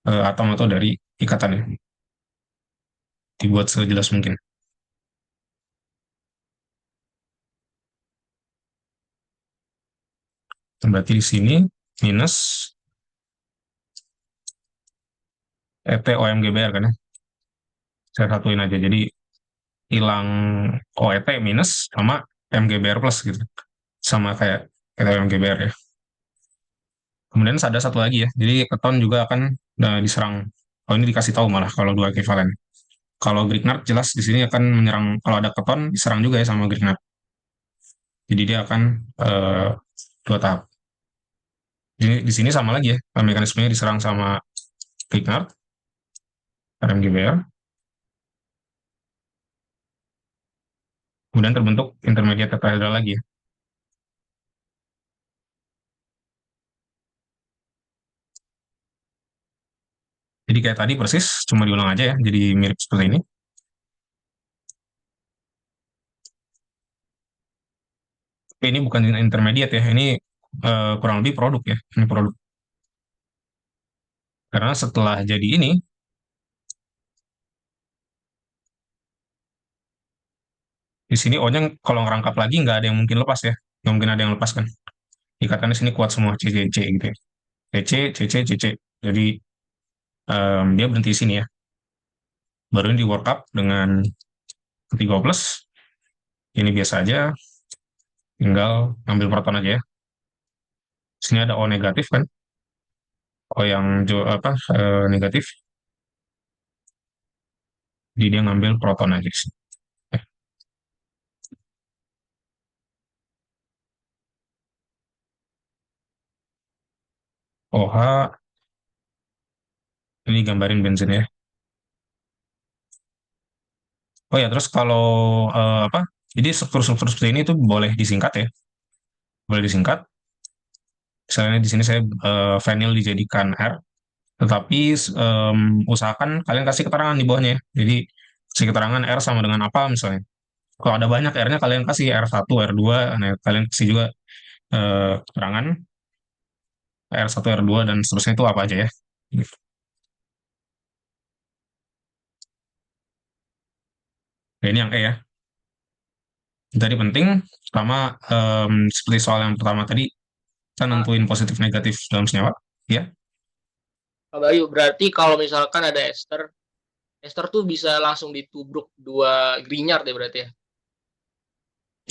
atom atau dari ikatannya. Dibuat sejelas mungkin. Berarti di sini minus ET OMGBR kan ya. Saya satuin aja. Jadi hilang OET minus sama MGBR plus gitu. Sama kayak MGBR ya. Kemudian ada satu lagi ya. Jadi keton juga akan diserang. Oh, ini dikasih tahu malah kalau dua ekivalen. Kalau Grignard jelas di sini akan menyerang, kalau ada keton diserang juga ya sama Grignard. Jadi dia akan dua tahap. Jadi di sini sama lagi ya, mekanismenya diserang sama Grignard, RMGBR. Kemudian terbentuk intermediate tetrahedral lagi ya. Jadi kayak tadi persis, cuma diulang aja ya, jadi mirip seperti ini. Tapi ini bukan intermediate ya, ini kurang lebih produk ya, ini produk. Karena setelah jadi ini, di sini O-nya kalau ngerangkap lagi nggak ada yang mungkin lepas ya, nggak mungkin ada yang lepas kan. Ikatan di sini kuat semua, C, C, C gitu ya. C, C, C, C, C, C. Jadi dia berhenti di sini ya. Baru ini di workup dengan ketiga plus, ini biasa aja, tinggal ambil proton aja ya. Sini ada O negatif kan, O yang negatif, jadi dia ngambil proton aja sih. OH, ini gambarin bensin ya. Oh ya, terus kalau jadi struktur-struktur seperti ini itu boleh disingkat ya, boleh disingkat. Misalnya di sini saya vinyl dijadikan R, tetapi usahakan kalian kasih keterangan di bawahnya ya. Jadi kasih keterangan R sama dengan apa misalnya. Kalau ada banyak R-nya kalian kasih R1, R2, nah kalian kasih juga keterangan R1, R2 dan seterusnya itu apa aja ya. Gitu. Nah, ini yang E ya. Tadi penting, pertama seperti soal yang pertama tadi, kita nentuin positif negatif dalam senyawa, ya. Pak Bayu, berarti kalau misalkan ada ester, ester tuh bisa langsung ditubruk 2 Grignard ya berarti ya?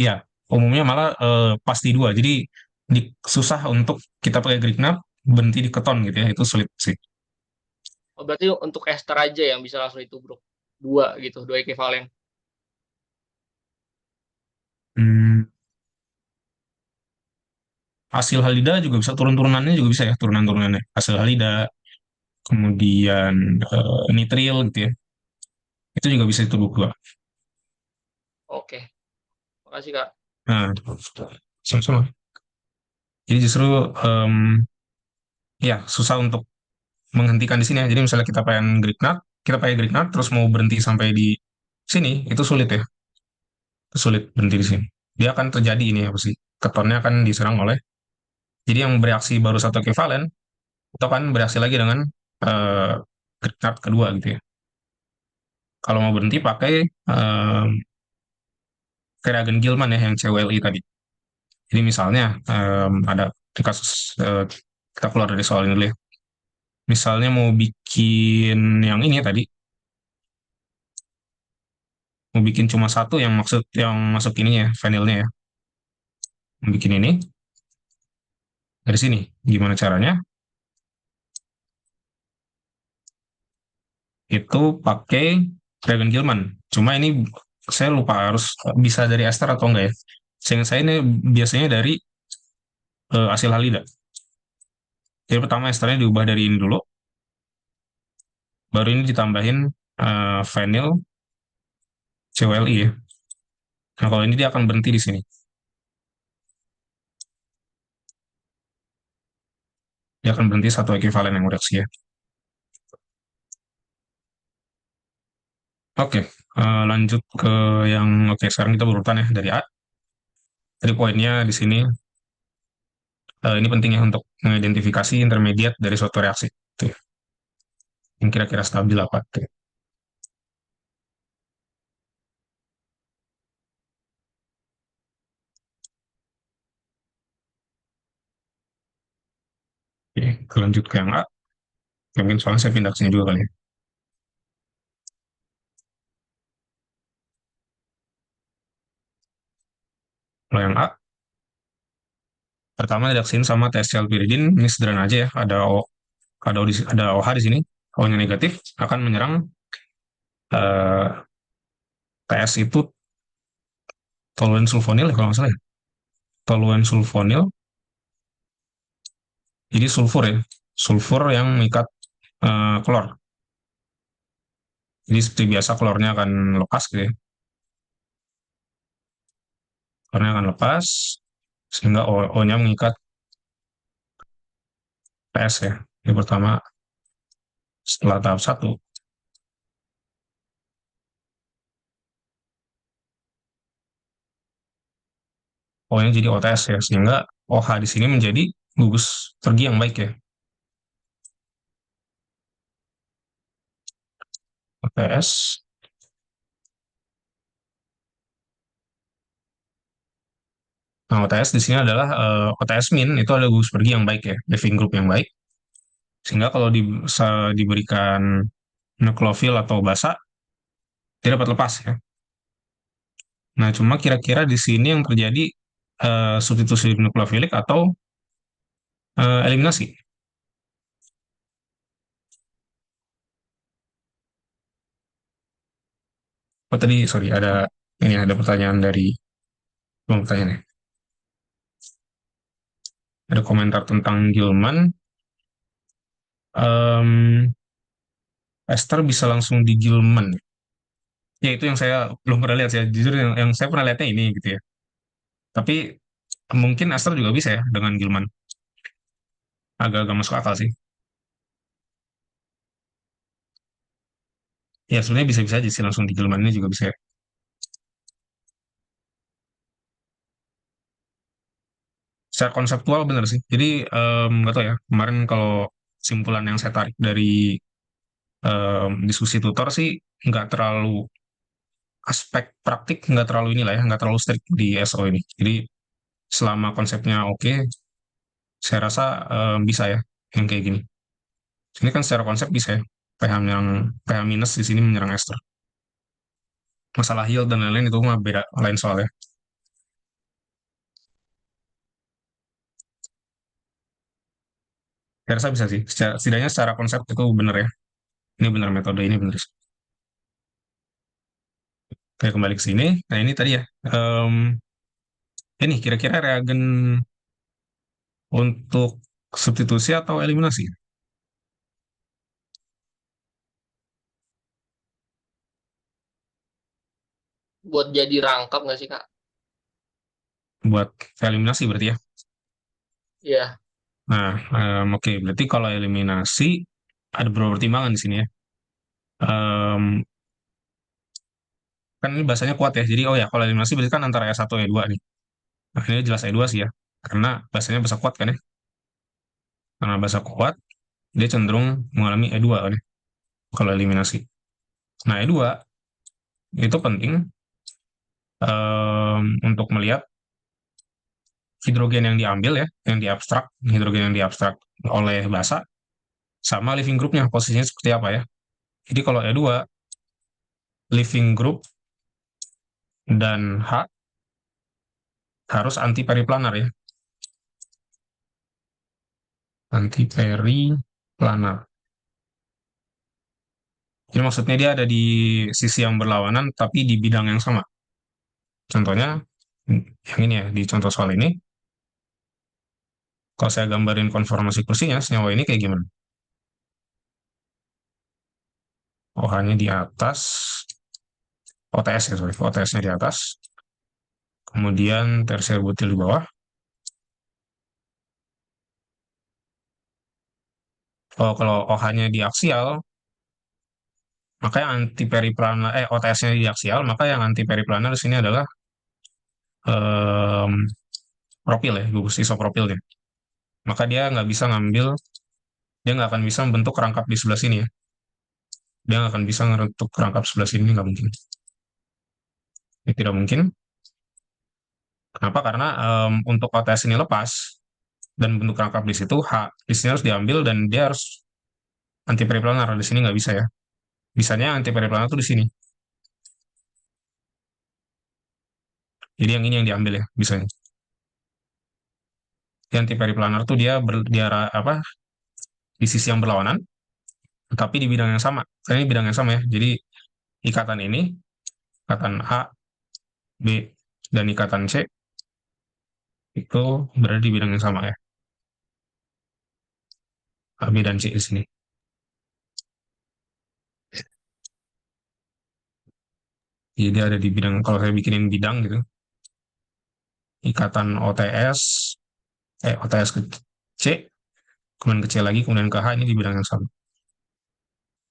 Iya, umumnya malah pasti dua. Jadi susah untuk kita pakai Grignard berhenti di keton gitu ya, itu sulit sih. Oh, berarti untuk ester aja yang bisa langsung ditubruk 2 gitu, 2 ekivalen. Hmm, hasil halida juga bisa turun-turunannya juga bisa ya, turunan-turunannya. Hasil halida, kemudian nitril gitu ya. Itu juga bisa ditubruk dua. Oke, makasih Kak. Nah, sama-sama. Jadi justru ya susah untuk menghentikan di sini ya. Jadi misalnya kita pakai Grignard terus mau berhenti sampai di sini, itu sulit ya. Itu sulit berhenti di sini. Dia akan terjadi ini apa sih? Ketonnya akan diserang oleh. Jadi yang bereaksi baru satu ekivalen itu akan bereaksi lagi dengan eh, Grignard kedua gitu ya. Kalau mau berhenti pakai reagen Gilman ya yang CWLI tadi. Jadi misalnya ada di kasus kita keluar dari soal ini dulu ya. Misalnya mau bikin yang ini tadi, mau bikin cuma satu yang masuk ininya ya, vanilnya ya. Mau bikin ini dari sini. Gimana caranya? Itu pakai reagen Gilman. Cuma ini saya lupa harus bisa dari ester atau enggak ya. Sehingga saya ini biasanya dari asil halida. Jadi pertama esternya diubah dari ini dulu, baru ini ditambahin vinyl CWLI ya. Nah kalau ini dia akan berhenti di sini. Dia akan berhenti satu ekivalen yang reaksi ya. Oke, lanjut ke yang oke sekarang kita berurutan ya dari A. Jadi poinnya di sini ini pentingnya untuk mengidentifikasi intermediate dari suatu reaksi. Tuh, yang kira-kira stabil apa? Tuh. Oke, lanjut ke yang A. Mungkin soalnya saya pindah ke sini juga kali ya. Kalau yang A, pertama reaksiin sama TSCl-pyridin, ini sederhana aja ya. Ada OH di sini, O-nya negatif, akan menyerang TS itu toluene sulfonil ya kalau nggak salah ya. Toluene sulfonil, jadi sulfur ya. Sulfur yang mengikat klor. Jadi seperti biasa klornya akan lepas gitu ya. karena akan lepas, sehingga O-nya mengikat PS ya. Yang pertama, setelah tahap 1, O-nya jadi OTS ya, sehingga OH di sini menjadi gugus pergi yang baik ya. OTS, nah OTS di sini adalah OTS min, itu adalah gugus pergi yang baik ya, leaving group yang baik. Sehingga kalau diberikan nuklofil atau basa, dia dapat lepas ya. Nah, cuma kira-kira di sini yang terjadi substitusi nukleofilik atau eliminasi. Oh tadi, sorry, ada pertanyaan dari belum pertanyaan ya. Ada komentar tentang Gilman. Esther bisa langsung di Gilman. Ya itu yang saya belum pernah lihat ya. Jujur yang saya pernah lihatnya ini gitu ya. Tapi mungkin Esther juga bisa ya dengan Gilman. Agak-agak masuk akal sih. Ya sebenarnya bisa-bisa aja sih langsung di Gilman ini juga bisa ya. Secara konseptual bener sih. Jadi nggak tahu ya. Kemarin kalau simpulan yang saya tarik dari diskusi tutor sih nggak terlalu aspek praktik nggak terlalu inilah ya nggak terlalu strict di SO ini. Jadi selama konsepnya oke, saya rasa bisa ya yang kayak gini. Ini kan secara konsep bisa ya. PH minus di sini menyerang ester. Masalah yield dan lain-lain itu mah beda lain soalnya. Saya rasa bisa sih. Setidaknya secara konsep itu benar ya. Ini benar metode ini benar. Oke, kembali ke sini. Nah ini tadi ya. Ini kira-kira reagen untuk substitusi atau eliminasi? Buat jadi rangkap nggak sih, Kak? Buat eliminasi berarti ya. Iya. Nah, oke. Berarti kalau eliminasi, ada beberapa pertimbangan di sini ya. Em, kan ini bahasanya kuat ya. Jadi, oh ya, kalau eliminasi berarti kan antara E1 E2 nih. Nah, ini jelas E2 sih ya. Karena bahasanya bahasa kuat kan ya. Karena bahasa kuat, dia cenderung mengalami E2 kan ya. Kalau eliminasi. Nah, E2 itu penting untuk melihat hidrogen yang diambil ya, yang diabstrak, hidrogen yang diabstrak oleh basa, sama living groupnya, posisinya seperti apa ya. Jadi kalau E2, living group dan H harus anti periplanar ya, anti periplanar. Jadi maksudnya dia ada di sisi yang berlawanan tapi di bidang yang sama. Contohnya yang ini ya, di contoh soal ini, kalau saya gambarin konformasi kursinya, senyawa ini kayak gimana? OH-nya di atas, OTS ya, sorry, OTS-nya di atas, kemudian tersier butil di bawah. Oh, kalau OH-nya di aksial, maka yang anti periplanar, OTS-nya di aksial, maka yang anti periplanar di sini adalah em, propil ya, gugus isopropilnya. Maka dia nggak bisa ngambil, dia nggak akan bisa membentuk rangkap di sebelah sini ya. Dia nggak akan bisa membentuk rangkap sebelah sini, nggak mungkin. Ini tidak mungkin. Kenapa? Karena untuk OTS ini lepas, dan bentuk rangkap di situ, H di sini harus diambil, dan dia harus anti periplanar. Di sini nggak bisa ya. Bisanya anti periplanar itu di sini. Jadi yang ini yang diambil ya, bisanya. Di anti periplanar tuh dia apa, di sisi yang berlawanan, tapi di bidang yang sama. Karena ini bidang yang sama ya. Jadi ikatan ini, ikatan A, B, dan ikatan C itu berada di bidang yang sama ya. A, B, dan C di sini. Jadi dia ada di bidang, kalau saya bikinin bidang gitu, ikatan OTS, OTS ke C, kemudian ke C lagi, kemudian ke H, ini di bidang yang sama.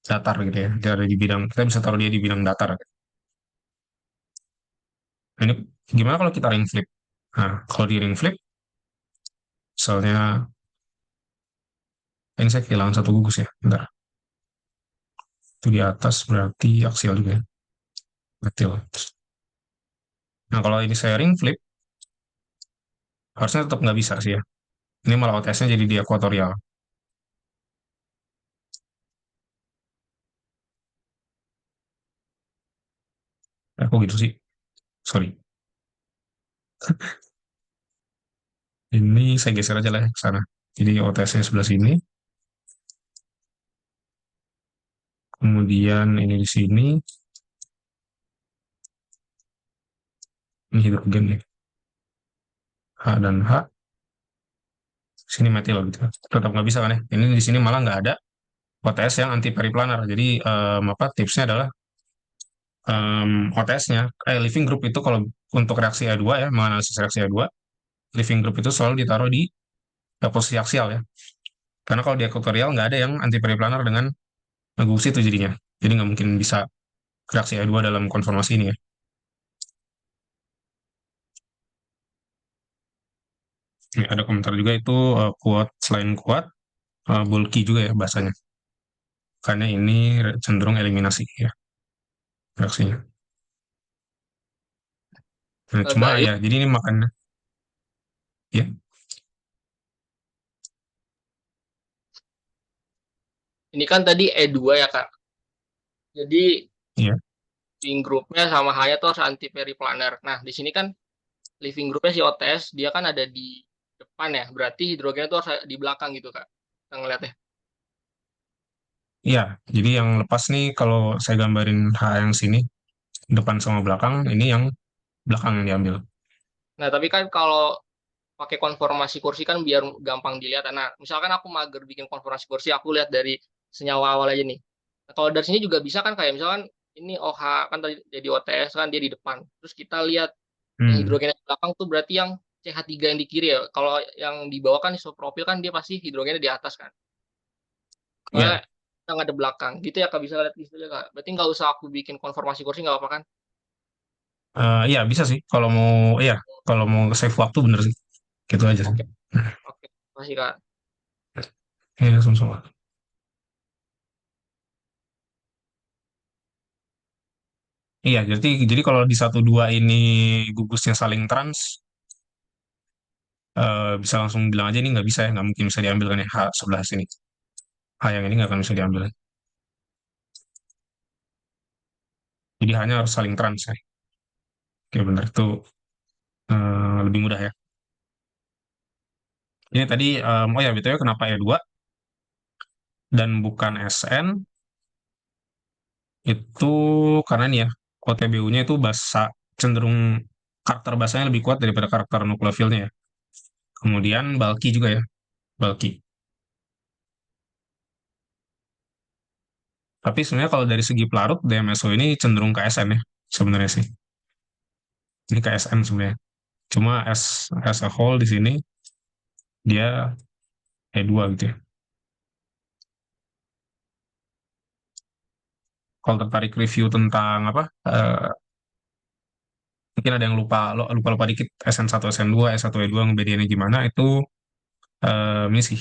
Datar gitu ya. Dia ada di bidang, kita bisa taruh dia di bidang datar. Nah, ini gimana kalau kita ring flip? Nah, kalau di ring flip, misalnya, ini saya kehilangan satu gugus ya. Bentar. Itu di atas berarti aksial juga ya. Betul. Nah, kalau ini saya ring flip, harusnya tetap nggak bisa sih ya. Ini malah OTS-nya jadi di ekuatorial. Kok gitu sih? Sorry. Ini saya geser aja lah ya ke sana. Jadi OTS-nya sebelah sini. Kemudian ini di sini. Ini hidrogen ya. H dan H. Sini metil gitu. Tetap nggak bisa kan ya. Ini di sini malah nggak ada OTS yang anti periplanar. Jadi apa tipsnya adalah OTS-nya, living group itu kalau untuk reaksi E2 ya, menganalisis reaksi E2, living group itu selalu ditaruh di posisi aksial ya. Karena kalau di ekuatorial nggak ada yang anti periplanar dengan gugus itu jadinya. Jadi nggak mungkin bisa reaksi E2 dalam konformasi ini ya. Ini ada komentar juga itu kuat, selain kuat, bulky juga ya bahasanya. Karena ini cenderung eliminasi ya reaksinya. Nah, cuma Bayu, ya, jadi ini makannya ya. ini kan tadi E2 ya Kak. Jadi Iya. living groupnya sama H-nya tuh harus anti periplanar. Nah, di sini kan living groupnya si OTS, dia kan ada di depan ya. Berarti hidrogennya tuh harus di belakang gitu Kak. Kita ngeliatnya. Iya, jadi yang lepas nih kalau saya gambarin H yang sini, depan sama belakang, ini yang belakang yang diambil. Nah, tapi kan kalau pakai konformasi kursi kan biar gampang dilihat. Nah, misalkan aku mager bikin konformasi kursi, aku lihat dari senyawa awal aja nih. Nah, kalau dari sini juga bisa kan kayak misalkan ini OH kan tadi jadi OTS kan dia di depan. Terus kita lihat yang Hmm, hidrogen di belakang tuh berarti yang CH3 yang di kiri ya. Kalau yang di bawah kan isopropil kan dia pasti hidrogennya di atas kan. Soalnya iya. kita nggak ada belakang. Gitu ya Kak, bisa lihat gitu ya Kak. Berarti nggak usah aku bikin konformasi kursi nggak apa-apa kan? Iya bisa sih. Kalau mau save waktu bener sih. Gitu aja sih. Oke, oke. Masih Kak. Iya, sama-sama. Iya, jadi kalau di satu dua ini gugusnya saling trans, bisa langsung bilang aja ini nggak bisa ya, nggak mungkin bisa diambil kan ya H sebelah sini. H yang ini nggak akan bisa diambil. Jadi hanya harus saling trans ya. Oke, benar itu lebih mudah ya. Ini tadi, oh ya, BTW kenapa E2 dan bukan SN, itu karena ini ya, OTBU-nya itu cenderung karakter basanya lebih kuat daripada karakter nukleofilnya ya. Kemudian bulky juga ya, bulky. Tapi sebenarnya kalau dari segi pelarut, DMSO ini cenderung ke SN ya, sebenarnya sih. Ini ke SN sebenarnya. Cuma as a whole di sini, dia E2 gitu ya. Kalau tertarik review tentang apa, mungkin ada yang lupa dikit SN1, SN2, S1, E2 ngebedainnya gimana, itu ini sih,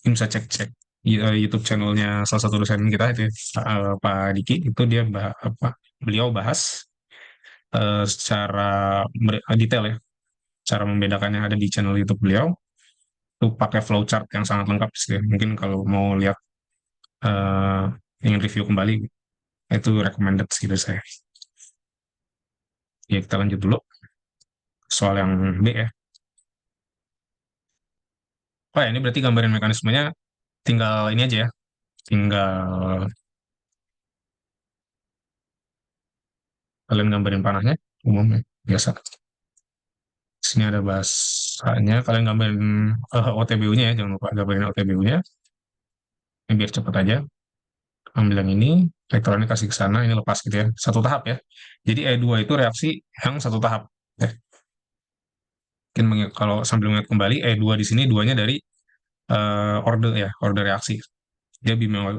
ini bisa cek-cek YouTube channelnya salah satu dosen kita itu ya, Pak Diki, itu dia beliau bahas secara detail ya, cara membedakannya ada di channel YouTube beliau, itu pakai flowchart yang sangat lengkap sih. Mungkin kalau mau lihat eh, ingin review kembali, itu recommended sih dari saya. Ya, kita lanjut dulu soal yang B ya. Oh ya, ini berarti gambarin mekanismenya, tinggal ini aja ya, tinggal kalian gambarin panahnya, umumnya biasa. Sini ada bahasanya, kalian gambarin OTBU-nya ya, jangan lupa gambarin OTBU-nya. Ini biar cepet aja. Ambil yang ini, elektronnya kasih ke sana, ini lepas gitu ya. Satu tahap ya. Jadi E2 itu reaksi yang satu tahap. Ya. Kalau sambil mengingat kembali, E2 di sini duanya dari order reaksi. Dia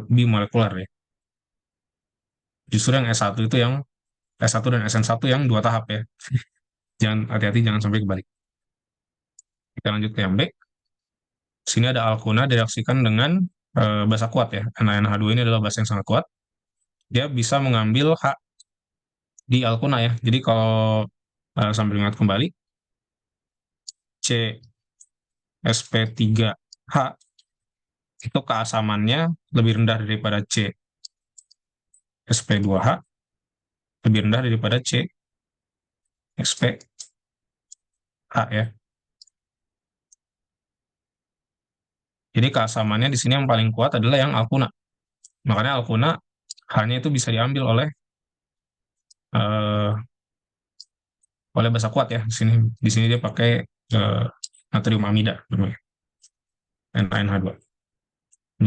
bimolekular ya. Justru yang S1 itu yang S1 dan SN1 yang 2 tahap ya. Jangan hati-hati, jangan sampai kebalik. Kita lanjut ke yang B. Sini ada alkuna direaksikan dengan basa kuat ya. NaNH2 ini adalah basa yang sangat kuat. Dia bisa mengambil H di alkuna ya. Jadi kalau sambil ingat kembali, CsP3H itu keasamannya lebih rendah daripada CsP2H, lebih rendah daripada CsPH ya. Jadi keasamannya di sini yang paling kuat adalah yang alkuna. Makanya alkuna H-nya itu bisa diambil eh, oleh basa kuat ya. Di sini dia pakai natrium amida namanya, NaNH2.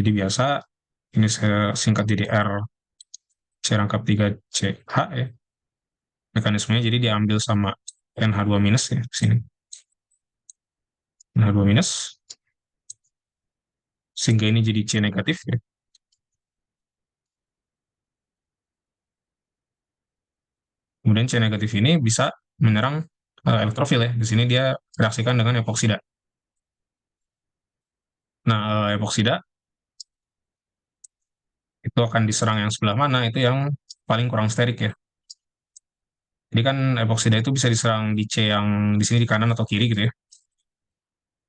Jadi biasa ini saya singkat jadi C rangkap 3CH ya. Mekanismenya jadi diambil sama NH2 minus ya di sini. NH2 minus sehingga ini jadi C negatif ya. Kemudian C negatif ini bisa menyerang elektrofil ya. Di sini dia reaksikan dengan epoksida. Nah, epoksida itu akan diserang yang sebelah mana? Itu yang paling kurang sterik ya. Jadi kan epoksida itu bisa diserang di C yang di sini di kanan atau kiri gitu ya.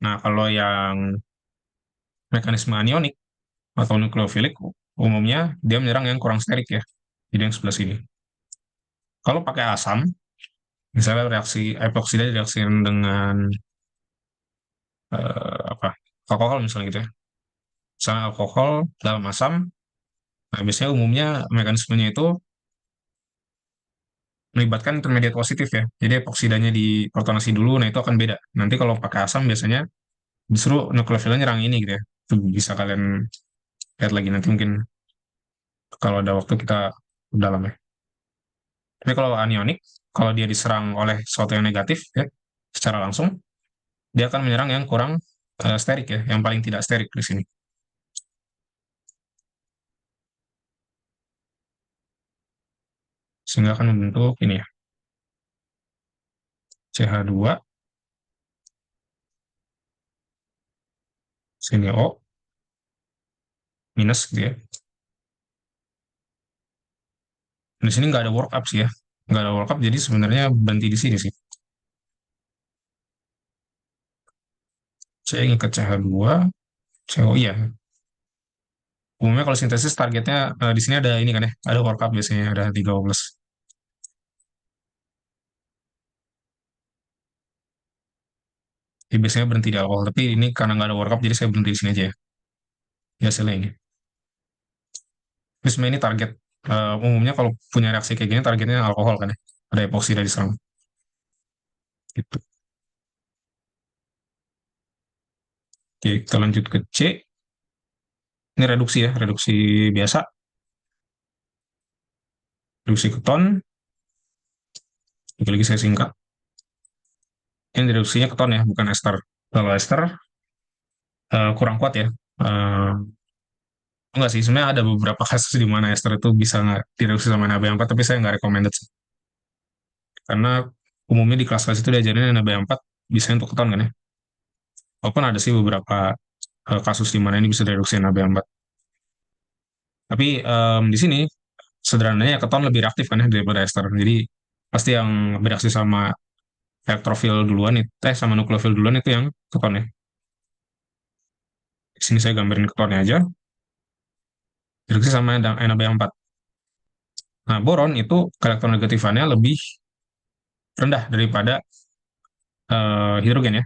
Nah, kalau yang mekanisme anionik atau nukleofilik umumnya dia menyerang yang kurang sterik ya. Jadi yang sebelah sini. Kalau pakai asam, misalnya reaksi epoksida direaksikan dengan apa? Alkohol misalnya gitu ya. Misalnya alkohol dalam asam, nah biasanya umumnya mekanismenya itu melibatkan intermediat positif ya. Jadi epoksidanya diprotonasi dulu, nah itu akan beda. Nanti kalau pakai asam biasanya justru nukleofilnya nyerang ini gitu ya. Itu bisa kalian lihat lagi nanti mungkin kalau ada waktu kita dalam ya. Tapi kalau anionik, kalau dia diserang oleh sesuatu yang negatif ya, secara langsung, dia akan menyerang yang kurang sterik ya, yang paling tidak sterik di sini. Sehingga akan membentuk ini ya, CH2, sini O, minus gitu ya. Di sini nggak ada workup sih ya, nggak ada workup, jadi sebenarnya berhenti di sini sih. C ngikat CH2, CO iya. Umumnya kalau sintesis targetnya di sini ada ini kan ya, ada workup biasanya ada 13. Jadi biasanya berhenti di alkohol, tapi ini karena nggak ada workup jadi saya berhenti di sini aja ya. Ya hasilnya ini. Tapi sebenarnya ini target umumnya kalau punya reaksi kayak gini targetnya alkohol kan ya. Ada epoksida diserang. Gitu. Oke, kita lanjut ke C. Ini reduksi ya, reduksi biasa. Reduksi keton. Lagi-lagi saya singkat. Ini reduksinya keton ya, bukan ester. Kalau ester kurang kuat ya. Enggak sih, sebenarnya ada beberapa kasus di mana ester itu bisa nggak direduksi sama NaB4, tapi saya nggak recommended sih. Karena umumnya di kelas-kelas itu diajarin NaB4 bisa untuk keton kan ya. Walaupun ada sih beberapa kasus di mana ini bisa direduksi NaB4. Tapi di sini sederhananya keton lebih reaktif kan ya daripada ester. Jadi pasti yang bereaksi sama elektrofil duluan itu, sama nukleofil duluan itu yang keton ya. Di sini saya gambarin ketonnya aja. Reaksi sama NaB4. Nah, boron itu elektronegatifannya lebih rendah daripada hidrogen ya.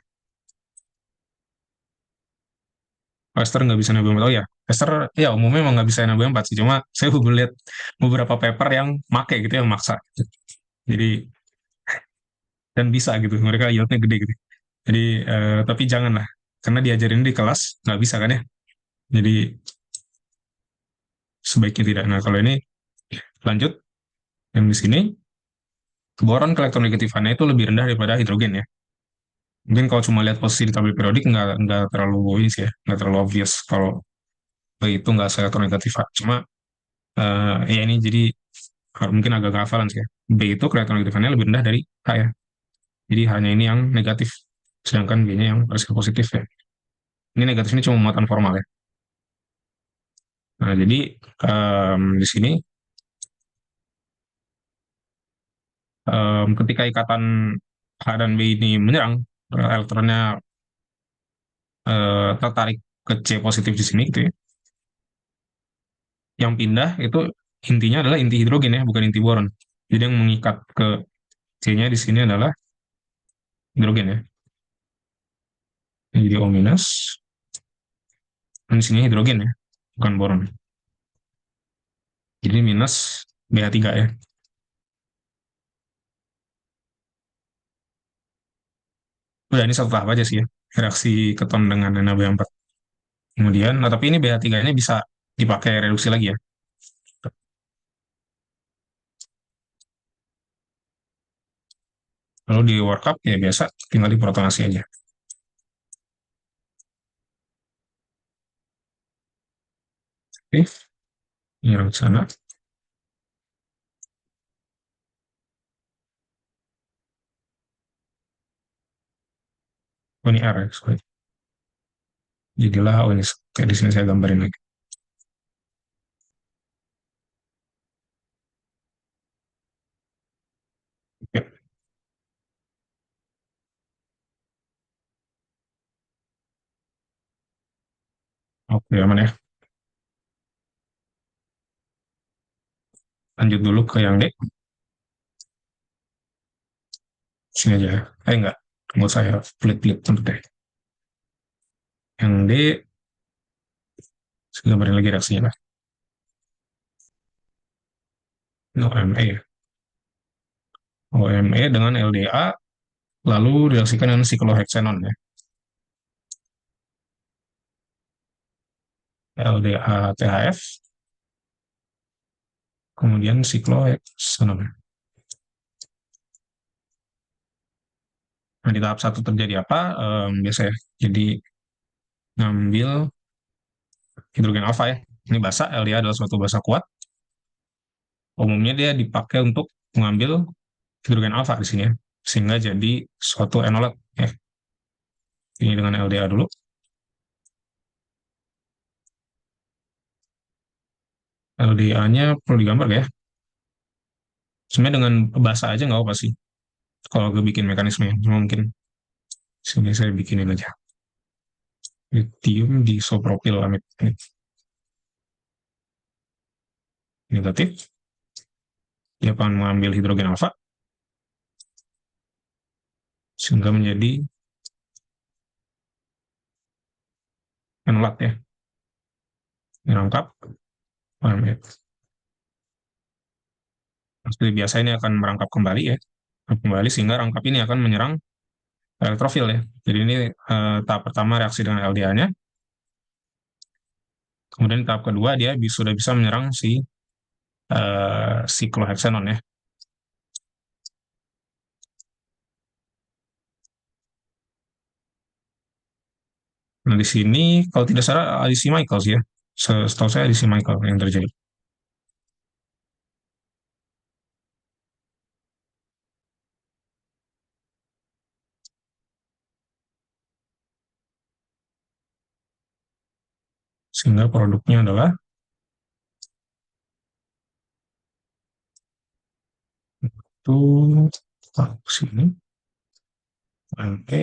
Oh, ester nggak bisa NaB4. Oh ya, ester ya umumnya emang nggak bisa NaB4 sih. Cuma saya belum lihat beberapa paper yang make gitu, yang maksa. Jadi, dan bisa gitu. Mereka yieldnya gede gitu. Jadi, tapi janganlah. Karena diajarin di kelas, nggak bisa kan ya. Jadi, sebaiknya tidak. Nah, kalau ini lanjut. Yang di sini, boron elektronegatifannya itu lebih rendah daripada hidrogen ya. Mungkin kalau cuma lihat posisi di tabel periodik nggak terlalu ini sih ya, nggak terlalu obvious kalau B itu nggak seelektronegatif H. Cuma ya ini jadi mungkin agak hafalan sih ya. B itu elektronegatifnya lebih rendah dari H ya. Jadi hanya ini yang negatif, sedangkan B-nya yang resiko positif ya. Ini negatif ini cuma muatan formal ya. Nah, jadi di sini ketika ikatan H dan B ini menyerang, elektronnya tertarik ke C positif di sini gitu ya. Yang pindah itu intinya adalah inti hidrogen ya, bukan inti boron. Jadi yang mengikat ke C-nya di sini adalah hidrogen ya. Jadi O minus, dan di sini hidrogen ya, bukan boron. Jadi minus BH3 ya. Udah ini satu tahap aja sih ya, reaksi keton dengan NaBH4. Kemudian, nah, tapi ini BH3-nya bisa dipakai reduksi lagi ya. Lalu di workup ya biasa tinggal diprotonasi aja. Oke, ini yang sana. Oh ini R ya, sorry. Jadilah, oh ini, kayak di sini saya gambarin lagi. Oke, oke aman ya. Lanjut dulu ke yang D. Sini aja ya. Enggak, nggak usah ya, pelit-pelit untuk deh. Yang D, saya gambarin lagi reaksinya lah. Ini OME ya. OME dengan LDA, lalu direaksikan dengan sikloheksanon ya. LDA THF, kemudian sikloheksanon. Nah, di tahap satu terjadi apa? Biasa ya. Jadi ngambil hidrogen alfa ya. Ini basa, LDA adalah suatu basa kuat. Umumnya dia dipakai untuk mengambil hidrogen alfa di sini ya. Sehingga jadi suatu enolat ya. Ini dengan LDA dulu. LDA-nya perlu digambar ya. Sebenarnya dengan basa aja nggak apa sih. Kalau gue bikin mekanisme, mungkin sini saya bikinin aja. Lithium disopropyl amid negatif. Dia akan mengambil hidrogen alfa sehingga menjadi enolat ya. Merangkap amid. Seperti biasa ini akan merangkap kembali ya. Kembali sehingga rangkap ini akan menyerang elektrofil ya. Jadi ini tahap pertama reaksi dengan LDA-nya. Kemudian tahap kedua dia sudah bisa menyerang si sikloheksanon ya. Nah di sini kalau tidak salah adisi Michael sih ya. Setahu saya adisi Michael yang terjadi. Sehingga produknya adalah itu sini oke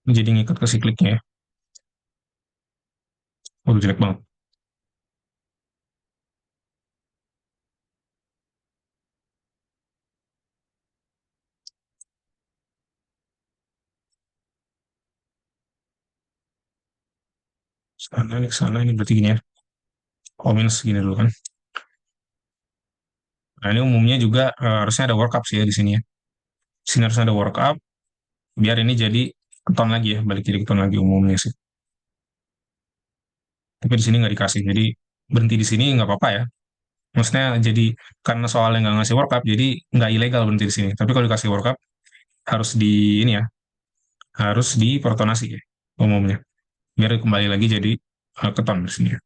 jadi ngikat ke sikliknya ya. Waduh jelek banget. Sana ini berarti gini ya. Oh minus gini dulu kan. Nah ini umumnya juga harusnya ada workup sih ya di sini ya. Di sini harusnya ada workup biar ini jadi keton lagi ya, balik jadi keton lagi umumnya sih. Tapi di sini nggak dikasih, jadi berhenti di sini nggak apa-apa ya. Maksudnya jadi karena soalnya nggak ngasih workup, jadi nggak ilegal berhenti di sini. Tapi kalau dikasih workup harus di ini ya, harus diprotonasi ya, umumnya. Biar kembali lagi jadi keton di sini ya.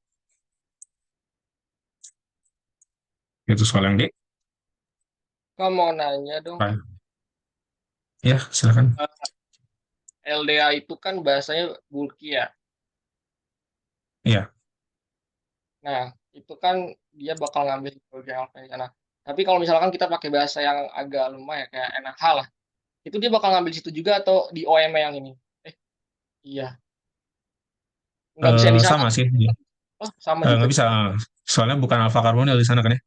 Itu soal yang D. Kamu mau nanya dong. Nah, ya, silakan. LDA itu kan bahasanya bulky ya. Iya. Nah, itu kan dia bakal ngambil bagian apa di sana. Tapi kalau misalkan kita pakai bahasa yang agak lemah ya kayak NH lah, itu dia bakal ngambil situ juga atau di OM yang ini? Iya, nggak bisa di sana. Sama sih. Oh, sama juga. Nggak bisa. Soalnya bukan alfa karbonil di sana kan ya.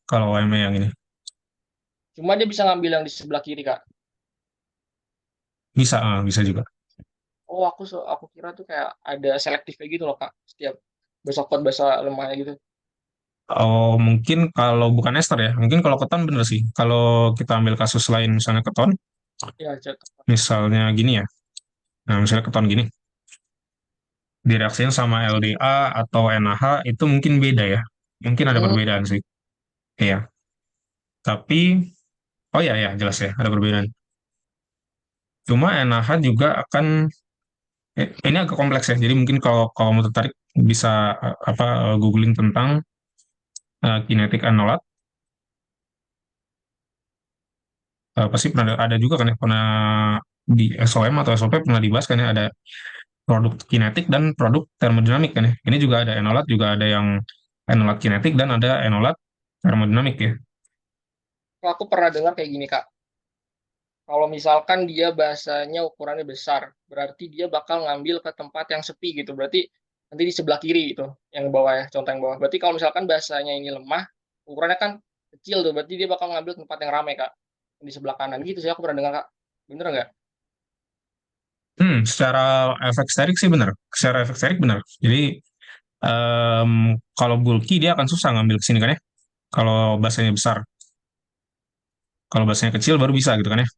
Kalau OME yang ini. Cuma dia bisa ngambil yang di sebelah kiri, Kak. Bisa, bisa juga. Oh, aku kira tuh kayak ada selektif kayak gitu loh, Kak. Setiap bahasa kuat bahasa lemahnya gitu. Oh, mungkin kalau bukan ester ya. Mungkin kalau keton bener sih. Kalau kita ambil kasus lain misalnya keton, Ya, cek. misalnya gini ya. Nah, misalnya keton gini. Direaksiin sama LDA atau NaH itu mungkin beda ya. Mungkin ada Hmm, perbedaan sih. Iya. Tapi, oh ya, ya, jelas ya, ada perbedaan. Cuma NaH juga akan, ini agak kompleks ya. Jadi mungkin kalau kalau kamu tertarik bisa googling tentang kinetik anolat. Pasti pernah ada juga kan ya, pernah di SOM atau SOP pernah dibahas kan ya, ada produk kinetik dan produk termodinamik kan ya. Ini juga ada enolat, juga ada yang enolat kinetik dan ada enolat termodinamik ya. aku pernah dengar kayak gini, Kak. Kalau misalkan dia bahasanya ukurannya besar, berarti dia bakal ngambil ke tempat yang sepi gitu. Berarti nanti di sebelah kiri gitu, yang bawah ya, contoh yang bawah. Berarti kalau misalkan bahasanya ini lemah, ukurannya kan kecil tuh, berarti dia bakal ngambil tempat yang ramai, Kak. Di sebelah kanan gitu sih, aku pernah dengar, Kak. Bener nggak? Secara efek sterik sih benar. Secara efek sterik benar. Jadi kalau bulky dia akan susah ngambil ke sini kan ya. Kalau bahasanya besar, kalau bahasanya kecil baru bisa gitu kan ya.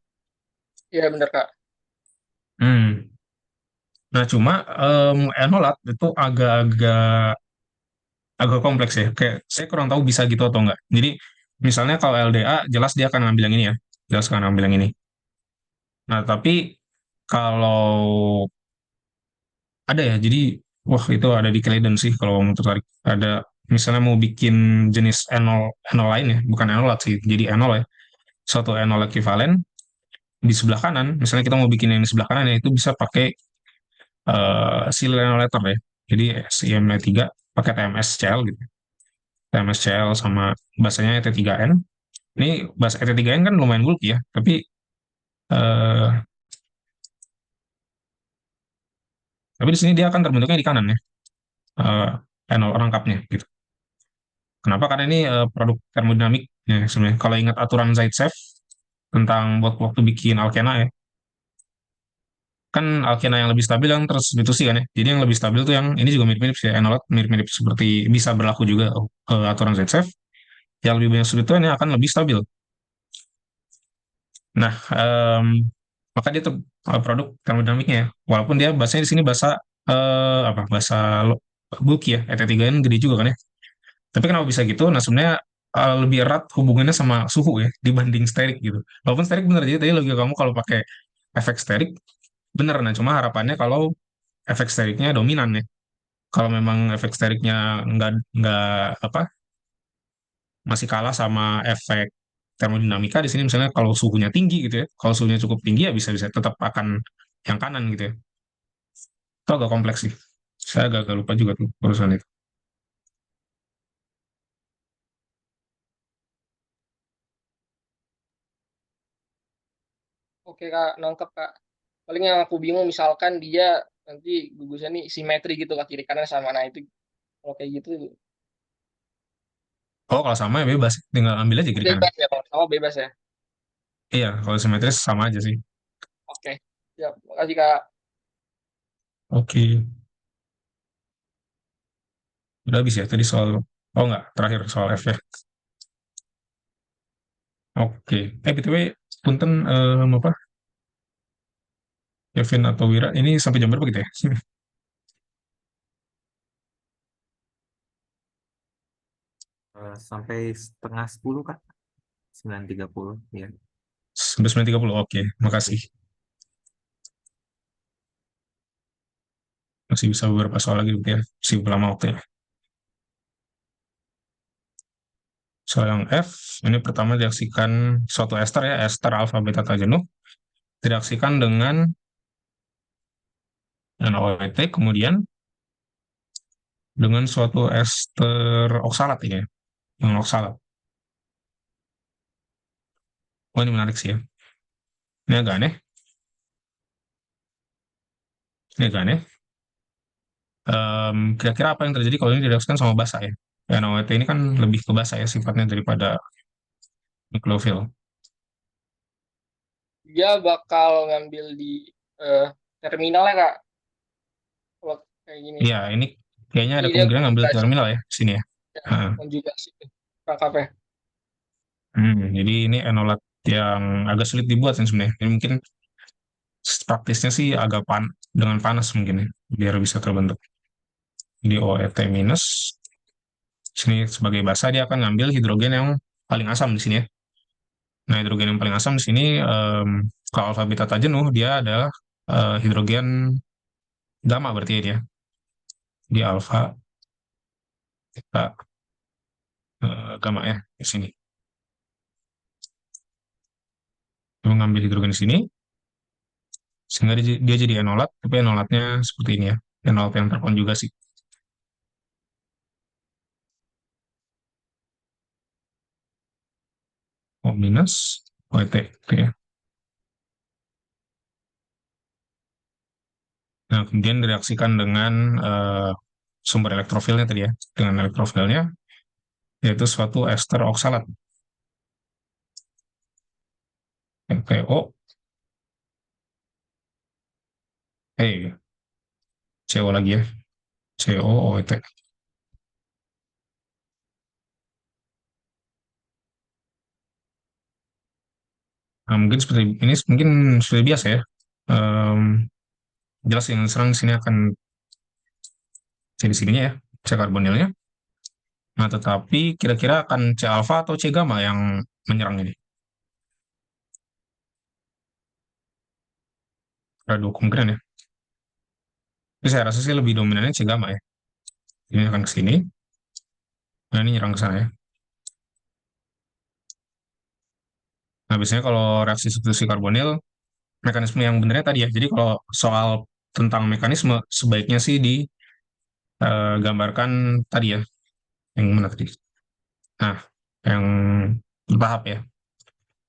Iya, bener, Kak. Hmm. Nah cuma enolat itu agak-agak agak kompleks ya. Kayak saya kurang tahu bisa gitu atau enggak. Jadi misalnya kalau LDA jelas dia akan ngambil yang ini ya, jelas akan ngambil yang ini. Nah tapi kalau ada ya, jadi wah itu ada di Claydon sih kalau mau tertarik. Ada misalnya mau bikin jenis enol enol lain ya, bukan enolat sih, jadi enol ya. Suatu enol ekuivalen di sebelah kanan, misalnya kita mau bikin yang di sebelah kanan ya itu bisa pakai silane ya. Jadi CM3 pakai TMSCl gitu. TMSCl sama bahasanya ET3N. Ini bahasa ET3N kan lumayan bulky ya, eh, tapi di sini dia akan terbentuknya di kanan ya, eh, enol rangkapnya gitu. Kenapa? Karena ini produk termodinamik ya sebenarnya. Kalau ingat aturan Zaitsev tentang waktu bikin alkena ya, kan alkena yang lebih stabil yang tersubstitusi kan ya. Jadi yang lebih stabil tuh yang ini juga mirip-mirip sih, enolat mirip-mirip seperti bisa berlaku juga aturan Zaitsev. Yang lebih banyak substituen yang akan lebih stabil. Nah, maka dia tuh produk termodinamiknya ya. Walaupun dia bahasanya di sini bahasa bahasa bulky ya. ET3 kan gede juga kan ya. Tapi kenapa bisa gitu? Nah, sebenarnya lebih erat hubungannya sama suhu ya dibanding sterik gitu. Walaupun sterik bener, jadi tadi logika kamu kalau pakai efek sterik bener. Nah, cuma harapannya kalau efek steriknya dominan ya. Kalau memang efek steriknya nggak apa masih kalah sama efek termodinamika di sini misalnya kalau suhunya tinggi gitu ya. Kalau suhunya cukup tinggi ya bisa-bisa tetap akan yang kanan gitu ya. Itu agak kompleks sih. Saya agak lupa juga tuh urusan itu. Oke, Kak, nangkep, Kak. Paling yang aku bingung misalkan dia nanti gugusnya nih simetri gitu ke kiri kanan sama, nah itu kalau kayak gitu Oh, kalau sama ya bebas, tinggal ambil aja kiri kanan. bebas ya, kalau sama bebas ya. Iya, kalau simetris sama aja sih. Oke, ya, makasih, Kak. Oke, udah habis ya tadi soal. Oh enggak, terakhir soal F ya. Oke. BTW, punten apa? Kevin atau Wira, ini sampai jam berapa gitu ya? sampai setengah 10 Kak. 9.30 ya. Sampai 9.30. Oke, makasih. Masih bisa beberapa soal lagi gitu ya. Masih lama waktunya. Soal yang F, ini pertama diaksikan suatu ester ya, ester alfa beta jenuh, direaksikan dengan NaOH, kemudian dengan suatu ester oksalat ini ya, dengan oksalat. Oh, ini menarik sih ya. Ini agak aneh. Ini agak aneh. Kira-kira apa yang terjadi kalau ini direaksikan sama basa ya? NaOH ini kan lebih ke basa ya sifatnya daripada nukleofil. Dia bakal ngambil di eh, terminalnya Kak. Kalau kayak gini. Iya, ini kayaknya Jadi ada dia kemungkinan ngambil konjugasi, terminal ya, sini ya. ya, Heeh. konjugasi rangkapnya. Jadi ini enolat yang agak sulit dibuat sih sebenarnya. Ini mungkin praktisnya sih agak dengan panas mungkin ya, biar bisa terbentuk. Di OET minus, sini sebagai basa dia akan ngambil hidrogen yang paling asam di sini ya. Nah, hidrogen yang paling asam di sini, kalau alfa beta jenuh, dia adalah hidrogen gamma berarti ya dia. Di alfa beta gamma ya, di sini. Dia mengambil hidrogen di sini, sehingga dia jadi enolat, tapi enolatnya seperti ini ya, enolat yang terkonjugasi. O minus OET, oke ya. Nah, kemudian direaksikan dengan sumber elektrofilnya tadi ya, dengan elektrofilnya, yaitu suatu ester oksalat, NPO, CO lagi ya, COOT. Nah, mungkin seperti ini mungkin sudah biasa ya. Em, Jelas yang serang di sini akan C di sininya ya, C karbonilnya. Nah, tetapi kira-kira akan C alfa atau C gamma yang menyerang ini? Ada dua kemungkinan ya. Tapi saya rasa sih lebih dominannya C gamma ya. Ini akan ke sini. Nah, ini nyerang ke sana ya. Nah, biasanya kalau reaksi substitusi karbonil, mekanisme yang benernya tadi ya. Jadi kalau soal tentang mekanisme, sebaiknya sih digambarkan tadi ya, yang mana tadi? Nah, yang bertahap ya,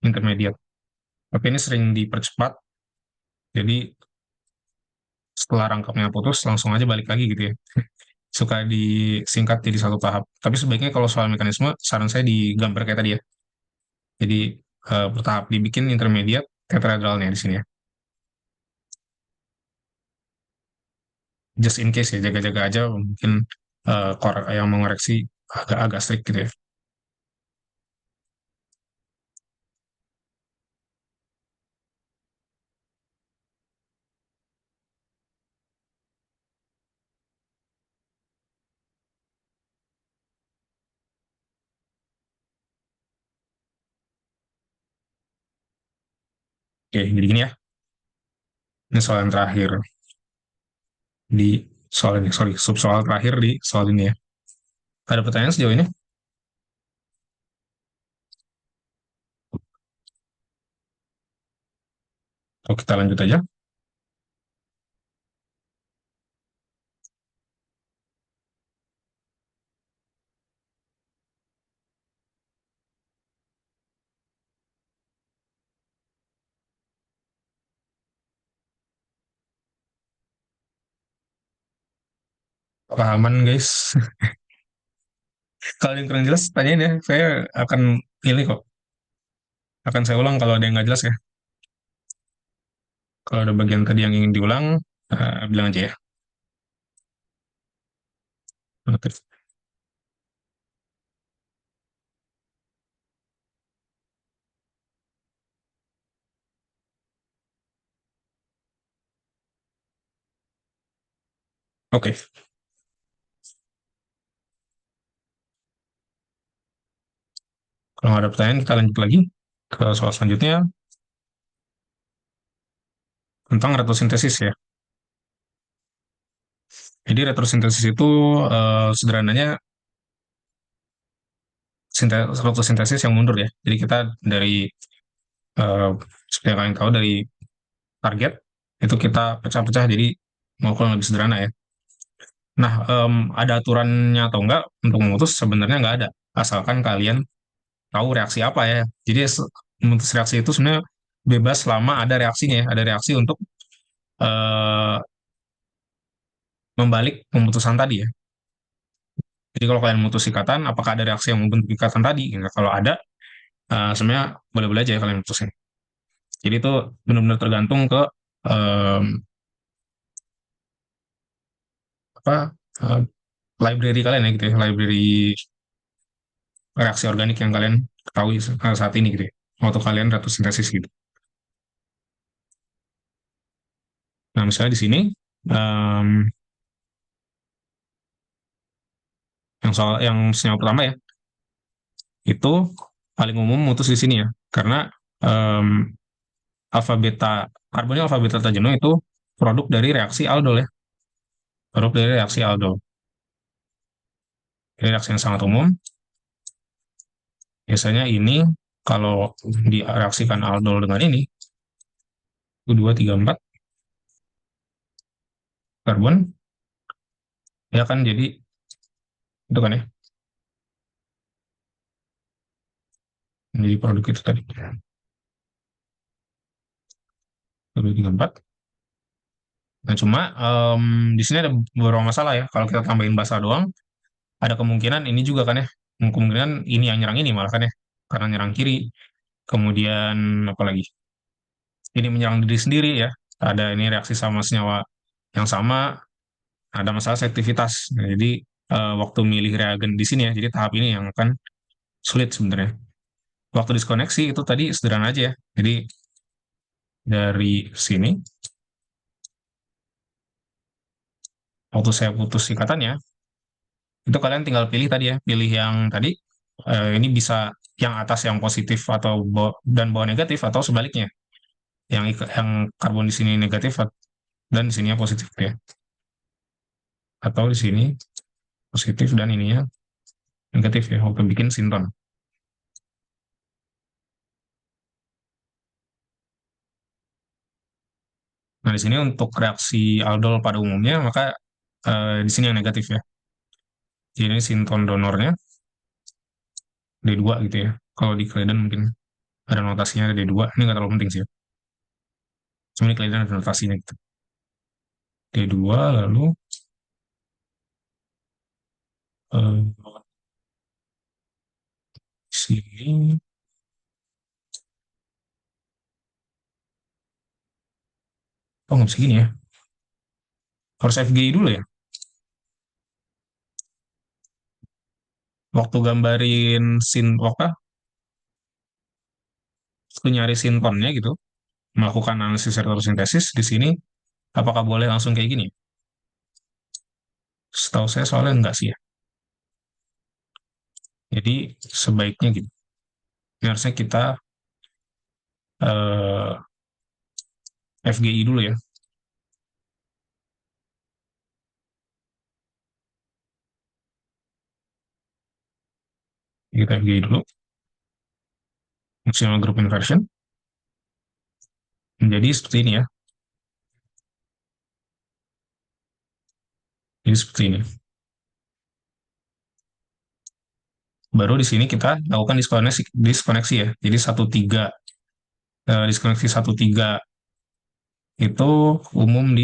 intermediate. Tapi ini sering dipercepat, jadi setelah rangkapnya putus, langsung aja balik lagi gitu ya. Suka disingkat jadi satu tahap. Tapi sebaiknya kalau soal mekanisme, saran saya digambar kayak tadi ya. Jadi bertahap dibikin intermediate tetrahedralnya di sini ya. Just in case ya, jaga-jaga aja mungkin yang mengoreksi agak-agak strict gitu ya. Oke, jadi gini ya. Ini soal yang terakhir di soal ini, sorry, sub soal terakhir di soal ini ya. Ada pertanyaan sejauh ini? Oke, kita lanjut aja. Pahaman guys. Kalau yang kurang jelas, tanyain ya. Saya akan pilih kok. Akan saya ulang kalau ada yang nggak jelas ya. Kalau ada bagian tadi yang ingin diulang, bilang aja ya. Oke. Oke. Kalau nggak ada pertanyaan, kita lanjut lagi ke soal selanjutnya tentang retrosintesis ya. Jadi retrosintesis itu sederhananya retrosintesis yang mundur ya. Jadi kita dari seperti yang kalian tahu dari target itu kita pecah-pecah jadi molekul yang lebih sederhana ya. Nah, ada aturannya atau enggak untuk memutus? Sebenarnya nggak ada, asalkan kalian tahu reaksi apa ya. Jadi memutus reaksi itu sebenarnya bebas selama ada reaksinya ya. Ada reaksi untuk eh, membalik pemutusan tadi ya. Jadi kalau kalian memutus ikatan, apakah ada reaksi yang membentuk ikatan tadi? Gitu. Kalau ada, sebenarnya boleh-boleh aja ya kalian mutusin. Jadi itu benar-benar tergantung ke em, apa eh, library kalian ya gitu ya, library reaksi organik yang kalian ketahui saat ini gitu ya, waktu kalian retrosintesis gitu. Nah, misalnya di sini em, yang senyawa pertama ya, itu paling umum mutus di sini ya, karena em, alfa beta karbonil alfa beta tajeno itu produk dari reaksi aldol ya, produk dari reaksi aldol. Jadi reaksi yang sangat umum. Biasanya ini kalau direaksikan aldol dengan ini, 2, 3, 4 karbon, ya kan jadi itu kan ya, menjadi produk itu tadi. 2, 3, 4. Nah, cuma di sini ada beberapa masalah ya. Kalau kita tambahin basa doang, ada kemungkinan ini juga kan ya, kemungkinan ini yang nyerang ini malah kan ya, karena nyerang kiri. Kemudian apa lagi? Ini menyerang diri sendiri ya. Ada ini reaksi sama senyawa yang sama, ada masalah selektivitas. Nah, jadi waktu milih reagen di sini ya, jadi tahap ini yang akan sulit sebenarnya. Waktu diskoneksi itu tadi sederhana aja ya. Jadi dari sini, waktu saya putus ikatannya, itu kalian tinggal pilih tadi ya, pilih yang tadi, ini bisa yang atas yang positif atau dan bawah negatif, atau sebaliknya, yang karbon di sini negatif dan di sininya positif ya, atau di sini positif dan ininya negatif ya, waktu bikin sinton. Nah, di sini untuk reaksi aldol pada umumnya, maka di sini yang negatif ya. Jadi ini sinton donornya D2 gitu ya. Kalau di Claydon mungkin ada notasinya ada D2, ini nggak terlalu penting sih ya. Cuma di Claydon ada notasinya gitu. D2 lalu eh, sini nggak bisa gini ya, harus FGI dulu ya waktu gambarin apa waktu nyari sintonnya gitu, melakukan analisis retrosintesis di sini, apakah boleh langsung kayak gini? Setahu saya soalnya enggak sih ya, jadi sebaiknya gitu. Ini harusnya kita eh, FGI dulu ya. Kita FGI dulu. Functional group inversion. Menjadi seperti ini ya. Jadi seperti ini. Baru di sini kita lakukan diskoneksi ya. Jadi 1,3 diskoneksi 1,3 itu umum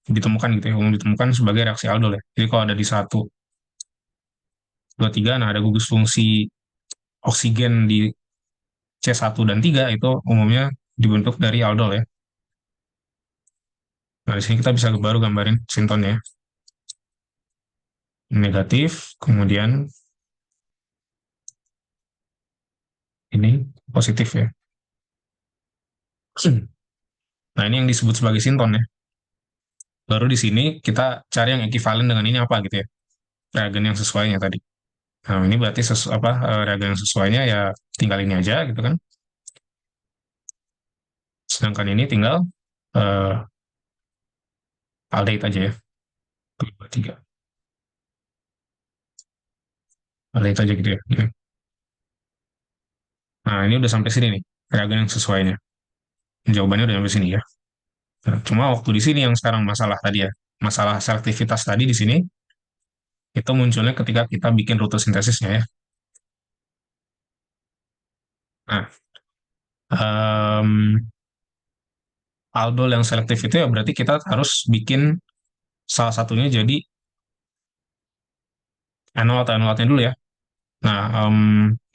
ditemukan gitu ya, umum ditemukan sebagai reaksi aldol ya. Jadi kalau ada di 1, 2, 3, nah ada gugus fungsi oksigen di C1 dan 3 itu umumnya dibentuk dari aldol ya. Nah, di sini kita bisa baru gambarin sintonnya ya. Negatif, kemudian ini positif ya. Nah, ini yang disebut sebagai sinton ya. Baru di sini kita cari yang ekivalen dengan ini apa gitu ya. Reagen yang sesuainya tadi. Nah, ini berarti reagen yang sesuainya ya tinggal ini aja gitu kan. Sedangkan ini tinggal eh, aldehid aja ya. 2, 3. Aldehid aja gitu ya. Gitu. Nah, ini udah sampai sini nih, reagen yang sesuainya. Jawabannya udah sampai sini ya. Nah, cuma waktu di sini yang sekarang masalah tadi ya, masalah selektivitas tadi di sini, itu munculnya ketika kita bikin rute sintesisnya ya. Nah, em, aldol yang selektif itu ya berarti kita harus bikin salah satunya jadi enol atau enolatnya dulu ya. Nah,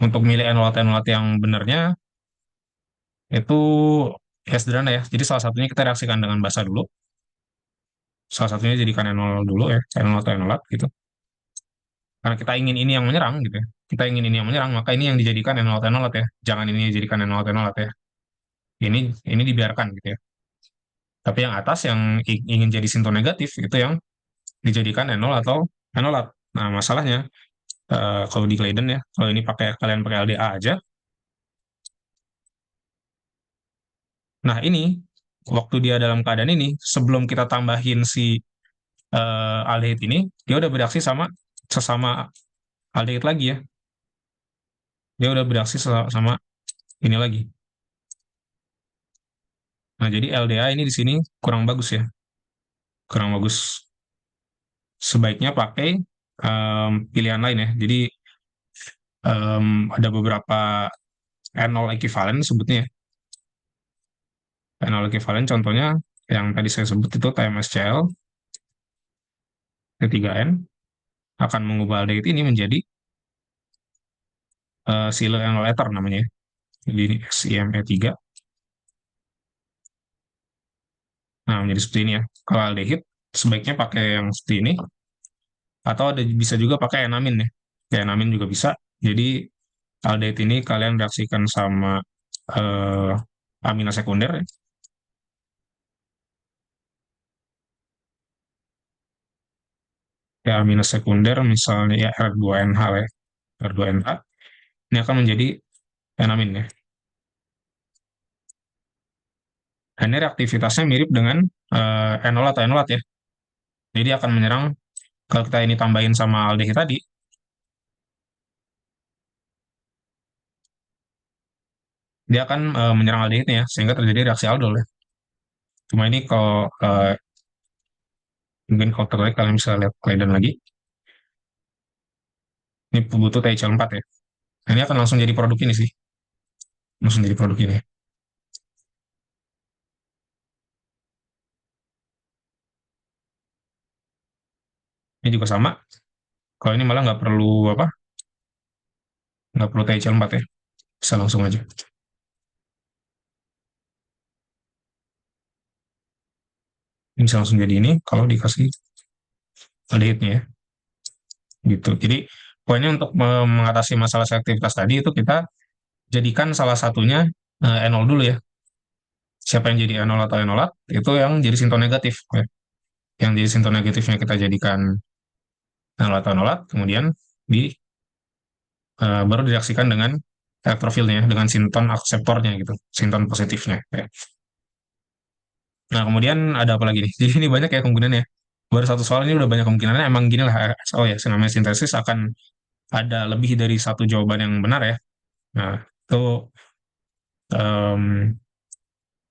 untuk milih enolat yang benernya itu ya sederhana ya. Jadi salah satunya kita reaksikan dengan basa dulu. Salah satunya jadikan enol dulu ya, enol atau enolat gitu. Karena kita ingin ini yang menyerang gitu ya. Kita ingin ini yang menyerang, maka ini yang dijadikan enolat ya. Jangan ini dijadikan enolat ya. Ini dibiarkan gitu ya. Tapi yang atas yang ingin jadi sinton negatif itu yang dijadikan enol atau enolat. Nah, masalahnya kalau di Claydon ya, kalau ini kalian pakai LDA aja. Nah, ini waktu dia dalam keadaan ini, sebelum kita tambahin si aldehid ini, dia udah bereaksi sama sesama aldehid lagi ya. Dia udah bereaksi sama ini lagi. Nah, jadi LDA ini di sini kurang bagus ya. Kurang bagus. Sebaiknya pakai pilihan lain ya. Jadi ada beberapa enol ekivalen sebutnya ya. Enol ekivalen contohnya yang tadi saya sebut itu TMSCl T3N akan mengubah aldehid ini menjadi silyl enol ether namanya ya. Jadi ini SiMe3. Nah, menjadi seperti ini ya. Kalau aldehid sebaiknya pakai yang seperti ini atau bisa juga pakai enamin ya. Kayak enamin juga bisa. Jadi aldehid ini kalian reaksikan sama eh, amina sekunder ya. Ya, amina sekunder misalnya ya R2NH ya. R2NH ini akan menjadi enamin ya. Dan ini reaktivitasnya mirip dengan enol atau enolat ya. Jadi akan menyerang kalau kita ini tambahin sama aldehid tadi, dia akan menyerang aldehidnya ya, sehingga terjadi reaksi aldol ya. Cuma ini kalau mungkin kalau tertarik kalian bisa lihat Claydon lagi. Ini butuh THL4 ya. Nah, ini akan langsung jadi produk ini sih. Langsung jadi produk ini. Ini juga sama. Kalau ini malah nggak perlu apa? Nggak perlu THL4 ya. Bisa langsung aja. Ini bisa langsung jadi ini kalau dikasih aldehidnya ya. Gitu. Jadi poinnya untuk mengatasi masalah selektivitas tadi itu kita jadikan salah satunya enol dulu ya. Siapa yang jadi enol atau enolat itu yang jadi sinton negatif ya. Yang jadi sinton negatifnya kita jadikan enol atau enolat, kemudian di baru direaksikan dengan elektrofilnya dengan sinton akseptornya gitu, sinton positifnya ya. Nah, kemudian ada apa lagi nih? Jadi ini banyak ya kemungkinannya. Baru satu soal ini udah banyak kemungkinannya. Emang gini lah, oh ya, namanya sintesis akan ada lebih dari satu jawaban yang benar ya. Nah, itu em,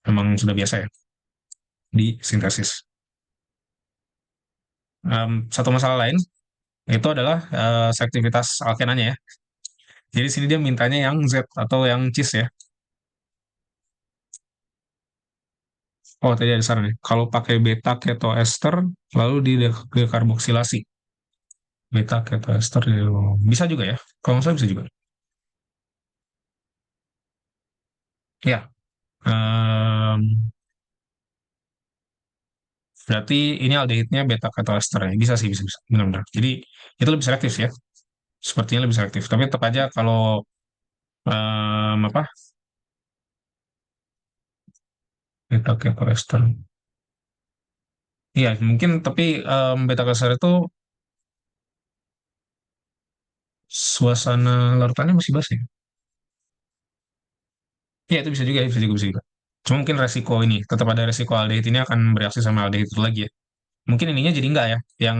memang sudah biasa ya di sintesis. Satu masalah lain itu adalah selektivitas alkenanya ya. Jadi sini dia mintanya yang Z atau yang cis ya. Oh, tadi ada saran ya. Kalau pakai beta ketoester lalu di dekarboksilasi. Beta ketoester bisa juga ya. Kalau nggak salah bisa juga. Ya. Em, berarti ini aldehidnya beta ketoester ya. Bisa sih, bisa. Benar-benar. Jadi itu lebih selektif ya. Sepertinya lebih selektif. Tapi tetap aja kalau apa? Beta ketoester. Iya, mungkin tapi beta ketoester itu suasana larutannya masih basi ya? Iya, itu bisa juga, bisa juga, bisa juga. Cuma mungkin resiko ini, tetap ada resiko aldehid ini akan bereaksi sama aldehid itu lagi ya. Mungkin ininya jadi enggak ya, yang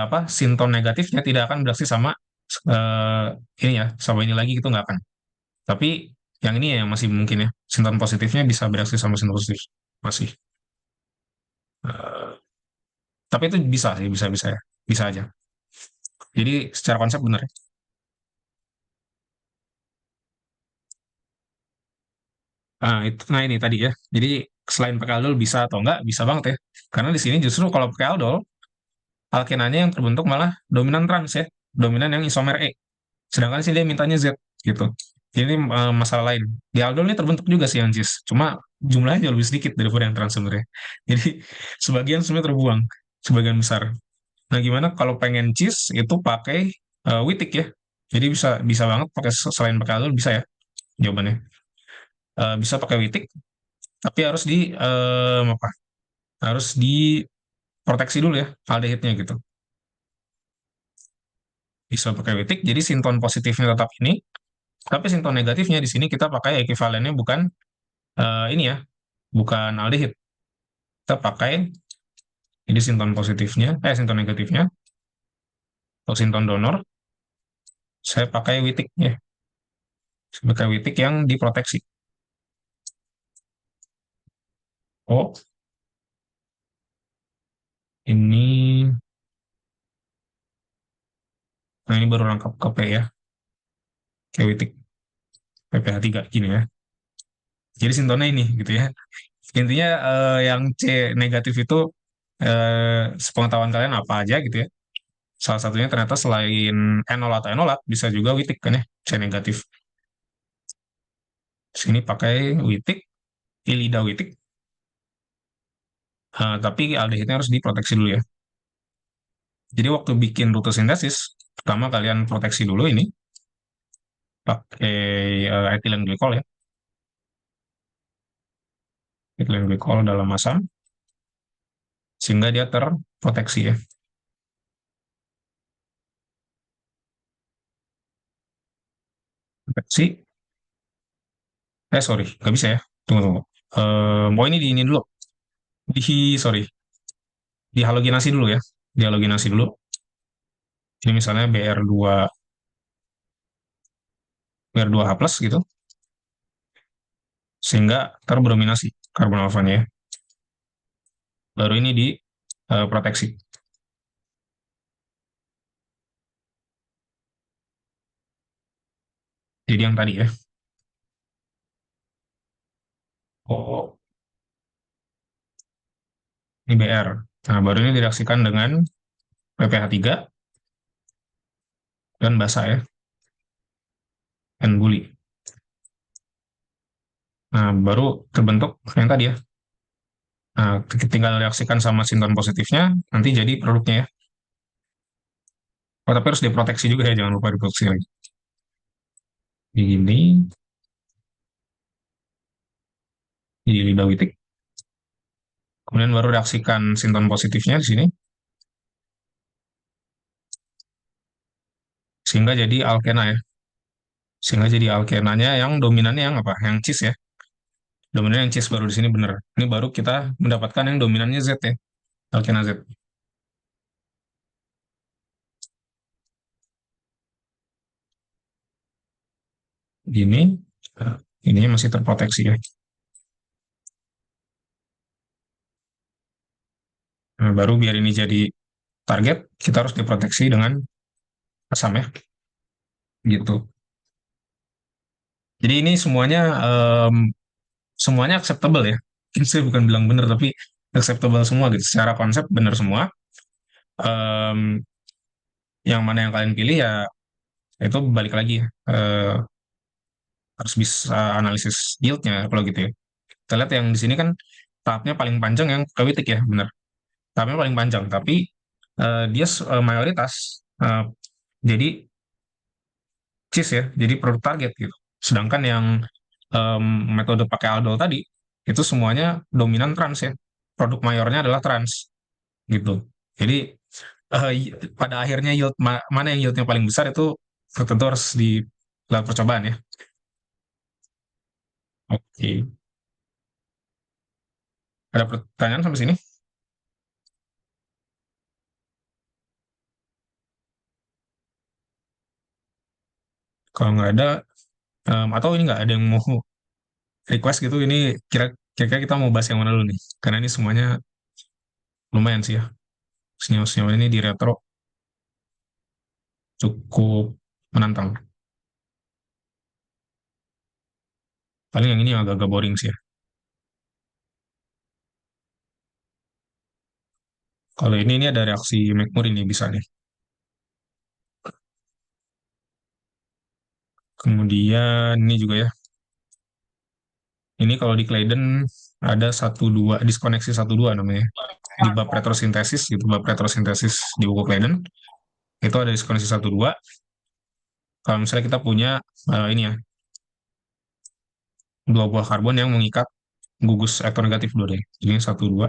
apa, sinton negatifnya tidak akan bereaksi sama eh, ini ya, sama ini lagi gitu nggak akan. Tapi yang ini ya yang masih mungkin ya, sinton positifnya bisa bereaksi sama sinton positif masih. Eh, tapi itu bisa sih, bisa ya, bisa aja. Jadi secara konsep benar ya. Nah ini tadi ya. Jadi selain pakai aldol bisa atau enggak, bisa banget ya. Karena di sini justru kalau pakai aldol, alkenanya yang terbentuk malah dominan trans ya, dominan yang isomer E. Sedangkan sih dia mintanya Z gitu. Ini masalah lain. Di aldol ini terbentuk juga sih yang cis, cuma jumlahnya jauh lebih sedikit daripada yang trans sebenarnya. Jadi sebagian sebenarnya terbuang, sebagian besar. Nah gimana kalau pengen cis itu pakai witik ya. Jadi bisa bisa banget pakai selain pakai aldol bisa ya jawabannya. Bisa pakai witik, tapi harus di apa? Harus diproteksi dulu ya aldehidnya gitu. Bisa pakai witik, jadi sinton positifnya tetap ini, tapi sinton negatifnya di sini kita pakai ekivalennya bukan ini ya, bukan aldehid. Kita pakai jadi sinton positifnya, sinton negatifnya, atau sinton donor, saya pakai witik ya, saya pakai witik yang diproteksi. Oh, ini, nah ini baru lengkap ke P ya, kayak witik PPH3 gini ya. Jadi sintonnya ini gitu ya. Intinya yang C negatif itu sepengetahuan kalian apa aja gitu ya. Salah satunya ternyata selain enol atau enolat bisa juga witik kan ya, C negatif. Sini pakai witik, ilida witik. Tapi aldehidnya harus diproteksi dulu ya. Jadi waktu bikin rute sintesis, pertama kalian proteksi dulu ini pakai etilen glikol ya. Etilen glikol dalam asam sehingga dia terproteksi ya. Proteksi. Sorry, nggak bisa ya. Tunggu. Mau ini dulu. Sorry, dihalogenasi dulu ya. Dihalogenasi dulu. Ini misalnya BR2H plus gitu. Sehingga terbrominasi karbon alfanya ya. Baru ini diproteksi. Jadi yang tadi ya. Oh, ini BR. Nah, baru ini direaksikan dengan PPH3 dan basa ya. Dan buli. Nah, baru terbentuk yang tadi ya. Nah, tinggal reaksikan sama sinton positifnya, nanti jadi produknya ya. Oh, tapi harus diproteksi juga ya, jangan lupa diproteksi lagi. Begini, jadi lidawitik. Kemudian baru reaksikan sinton positifnya di sini. Sehingga jadi alkena ya. Sehingga jadi alkenanya yang dominannya yang apa? Yang cis ya. Dominan yang cis baru di sini benar. Ini baru kita mendapatkan yang dominannya Z ya. Alkena Z. Ini masih terproteksi ya. Nah, baru biar ini jadi target, kita harus diproteksi dengan asam ya. Gitu. Jadi ini semuanya acceptable ya. Ini saya bukan bilang benar, tapi acceptable semua gitu. Secara konsep benar semua. Em, yang mana yang kalian pilih ya itu balik lagi ya. Harus bisa analisis yieldnya kalau gitu ya. Kita lihat yang di sini kan tahapnya paling panjang yang kewitik ya, benar. Tahapnya paling panjang, tapi dia mayoritas jadi cis ya, jadi produk target gitu. Sedangkan yang metode pakai aldol tadi itu semuanya dominan trans ya. Produk mayornya adalah trans gitu. Jadi pada akhirnya yield mana yang yieldnya paling besar itu tentu harus dilakukan percobaan ya. Oke. Ada pertanyaan sampai sini? Kalau nggak ada, atau ini nggak ada yang mau request gitu, ini kira-kira kita mau bahas yang mana dulu nih? Karena ini semuanya lumayan sih ya. Senyawa-senyawa ini di retro cukup menantang. Paling yang ini agak-agak boring sih ya. Kalau ini ada reaksi McMurray nih bisa nih. Kemudian ini juga ya. Ini kalau di Claydon ada satu dua diskoneksi satu dua namanya. Di bab retrosintesis gitu, bab retrosintesis di buku Claydon itu ada diskoneksi satu dua. Kalau misalnya kita punya ini ya, dua buah karbon yang mengikat gugus elektronegatif dua deh. Jadi satu dua.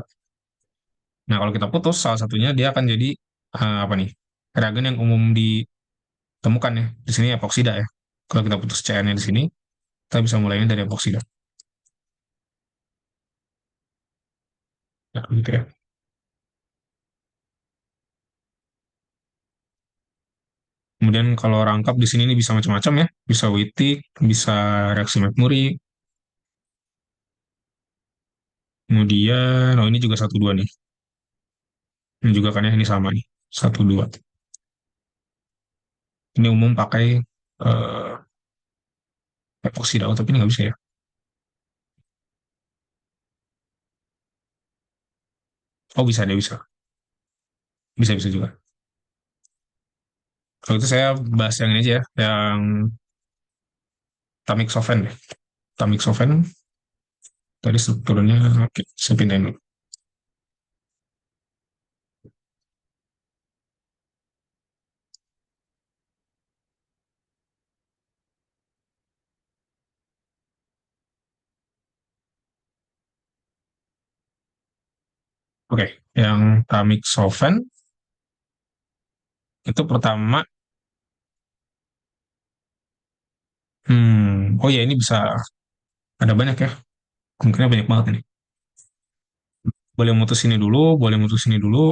Nah, kalau kita putus salah satunya dia akan jadi apa nih? Reagen yang umum ditemukan ya. Di sini epoksida ya. Kalau kita putus CN-nya di sini, kita bisa mulainya dari epoksida. Nah, gitu ya. Kemudian kalau rangkap di sini ini bisa macam-macam ya. Bisa Wittig, bisa reaksi McMurray. Kemudian, oh ini juga satu dua nih. Ini juga kan ya, ini sama nih. Satu dua. Ini umum pakai eh, epoksida. Oh, tapi ini nggak bisa ya. Oh, bisa, dia bisa. Bisa-bisa juga. Kalau itu saya bahas yang ini aja ya. Yang Tamiksofen deh. Tamiksofen, tadi strukturnya, oke, saya pindahin dulu. Oke, yang Tamiksofen, itu pertama, oh ya ini bisa, ada banyak ya. Kemungkinan banyak banget ini. Boleh mutus ini dulu, boleh mutus ini dulu,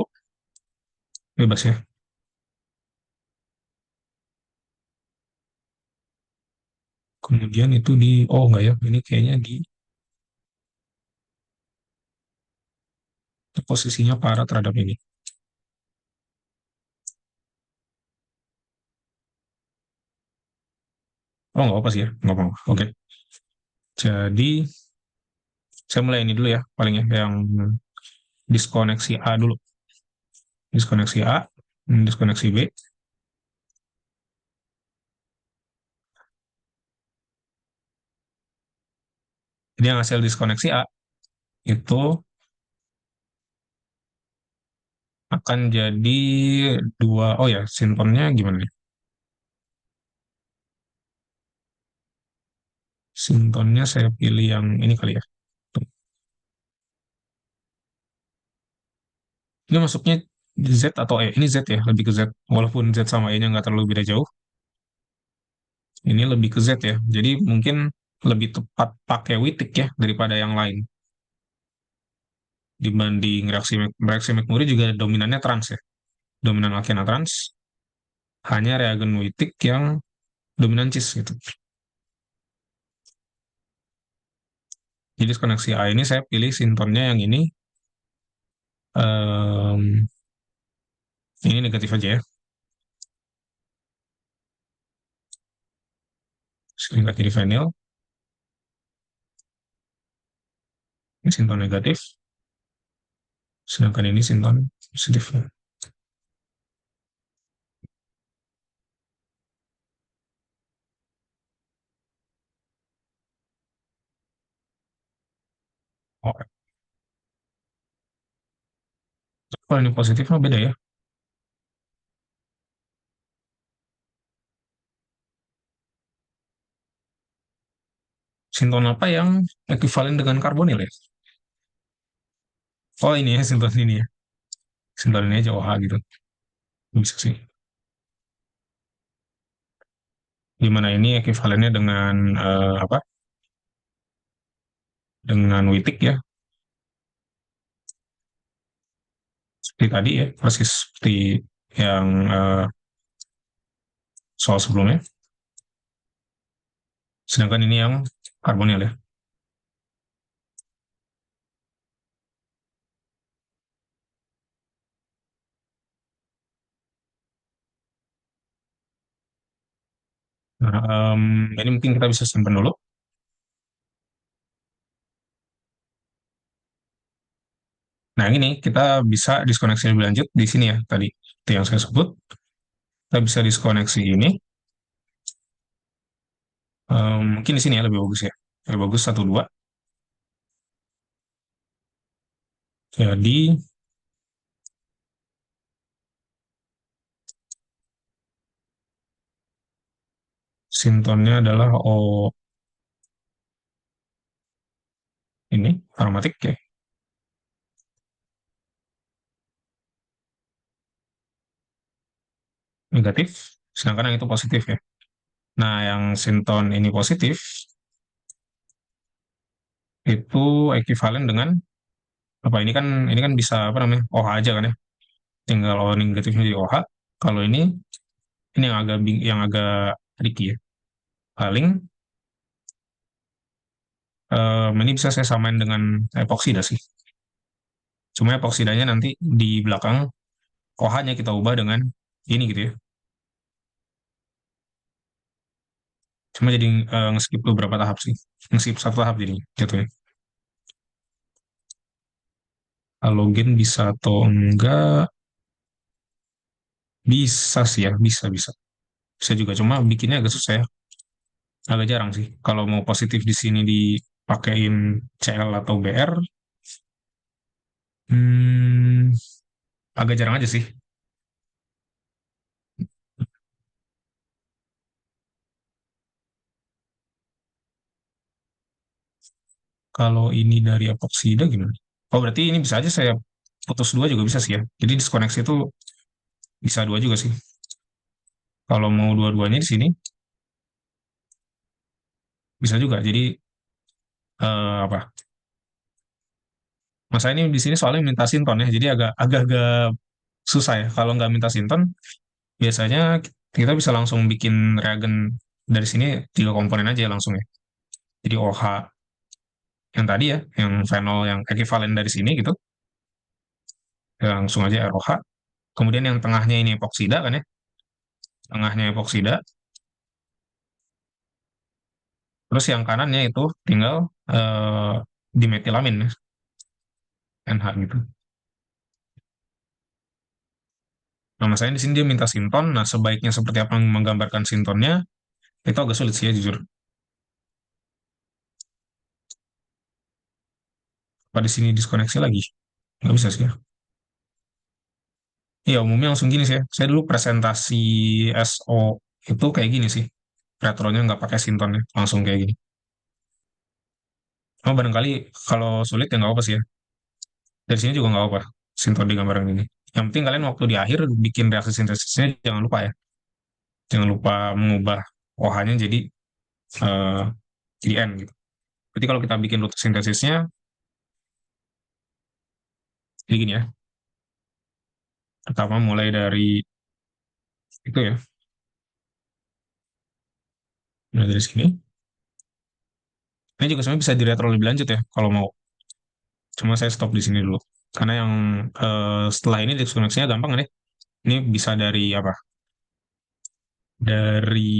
bebas ya. Kemudian itu oh enggak ya, ini kayaknya posisinya parah terhadap ini. Oh nggak apa sih ya, nggak apa-apa. Oke, jadi saya mulai ini dulu ya, paling ya, yang diskoneksi A dulu. Diskoneksi A, diskoneksi B. Jadi yang hasil diskoneksi A itu akan jadi dua, oh ya, sintonnya gimana nih? Sintonnya saya pilih yang ini kali ya. Tuh. Ini masuknya Z atau E? Ini Z ya, lebih ke Z. Walaupun Z sama E-nya nggak terlalu beda jauh, ini lebih ke Z ya. Jadi mungkin lebih tepat pakai Wittig ya daripada yang lain. Dibanding reaksi McMurray juga dominannya trans ya. Dominan alkena trans, hanya reagen Wittig yang dominan cis gitu. Jadi koneksi A ini saya pilih sintonnya yang Ehm, ini negatif aja ya. Singkat jadi vinyl. Ini sinton negatif. Sedangkan ini sinton positif. Oh, kalau ini positif mah beda ya. Sinton apa yang ekuivalen dengan karbonil ya? Oh ini ya sinton ini ya. Sinton ini aja OH gitu. Bisa sih. di mana ini ekivalennya dengan apa? Dengan Wittig ya, seperti tadi ya, persis seperti yang soal sebelumnya. Sedangkan ini yang karbonil ya. Nah, ini mungkin kita bisa simpan dulu. Nah, ini kita bisa diskoneksi lebih lanjut di sini ya, tadi itu yang saya sebut. Kita bisa diskoneksi ini. Mungkin di sini ya lebih bagus ya. Lebih bagus 1, 2. Jadi, sintonnya adalah O ini, aromatik ya. Negatif, sedangkan yang itu positif ya. Nah, yang sinton ini positif, itu ekivalen dengan apa ini kan bisa apa namanya OH aja kan ya, tinggal O negatifnya jadi OH. Kalau ini yang agak tricky ya, paling ini bisa saya samain dengan epoksida sih, cuma epoksidanya nanti di belakang OH-nya kita ubah dengan ini gitu ya, cuma jadi nge-skip beberapa tahap sih, nge-skip 1 tahap jadi jatuhnya. Halogen bisa atau enggak, bisa sih ya, bisa juga, cuma bikinnya agak susah ya, agak jarang sih kalau mau positif di sini dipakein Cl atau Br. hmm, Agak jarang aja sih. Kalau ini dari epoksida gimana? Oh, berarti ini bisa aja saya putus dua juga bisa sih ya, jadi diskoneksi itu bisa dua juga sih, kalau mau dua-duanya di sini bisa juga. Jadi apa, masa ini di sini soalnya minta sinton ya, jadi agak-agak susah ya. Kalau nggak minta sinton, biasanya kita bisa langsung bikin reagen dari sini 3 komponen aja langsung ya. Jadi OH yang tadi ya, yang fenol yang ekivalen dari sini gitu, ya langsung aja ROH. Kemudian yang tengahnya ini epoksida kan ya, tengahnya epoksida. Terus yang kanannya itu tinggal dimetilamin ya, NH gitu. Nah, masalahnya di sini dia minta sinton. Nah, sebaiknya seperti apa menggambarkan sintonnya, itu agak sulit sih ya, jujur. Apa di sini diskoneksi lagi? Nggak bisa sih ya. Iya, umumnya langsung gini sih ya. Saya dulu presentasi SO itu kayak gini sih. Retronya nggak pakai sintonnya, langsung kayak gini. Oh, barangkali kalau sulit ya nggak apa sih ya. Dari sini juga nggak apa, sinton digambarkan gini. Yang penting kalian waktu di akhir bikin reaksi sintesisnya jangan lupa ya. Jangan lupa mengubah OH-nya eh, jadi N gitu. Berarti kalau kita bikin rute sintesisnya, jadi gini ya. Pertama mulai dari itu ya, mulai dari sini. Ini juga sebenarnya bisa diretro lebih lanjut ya kalau mau. Cuma saya stop di sini dulu. Karena yang setelah ini diskoneksinya gampang nih. Ini bisa dari apa? Dari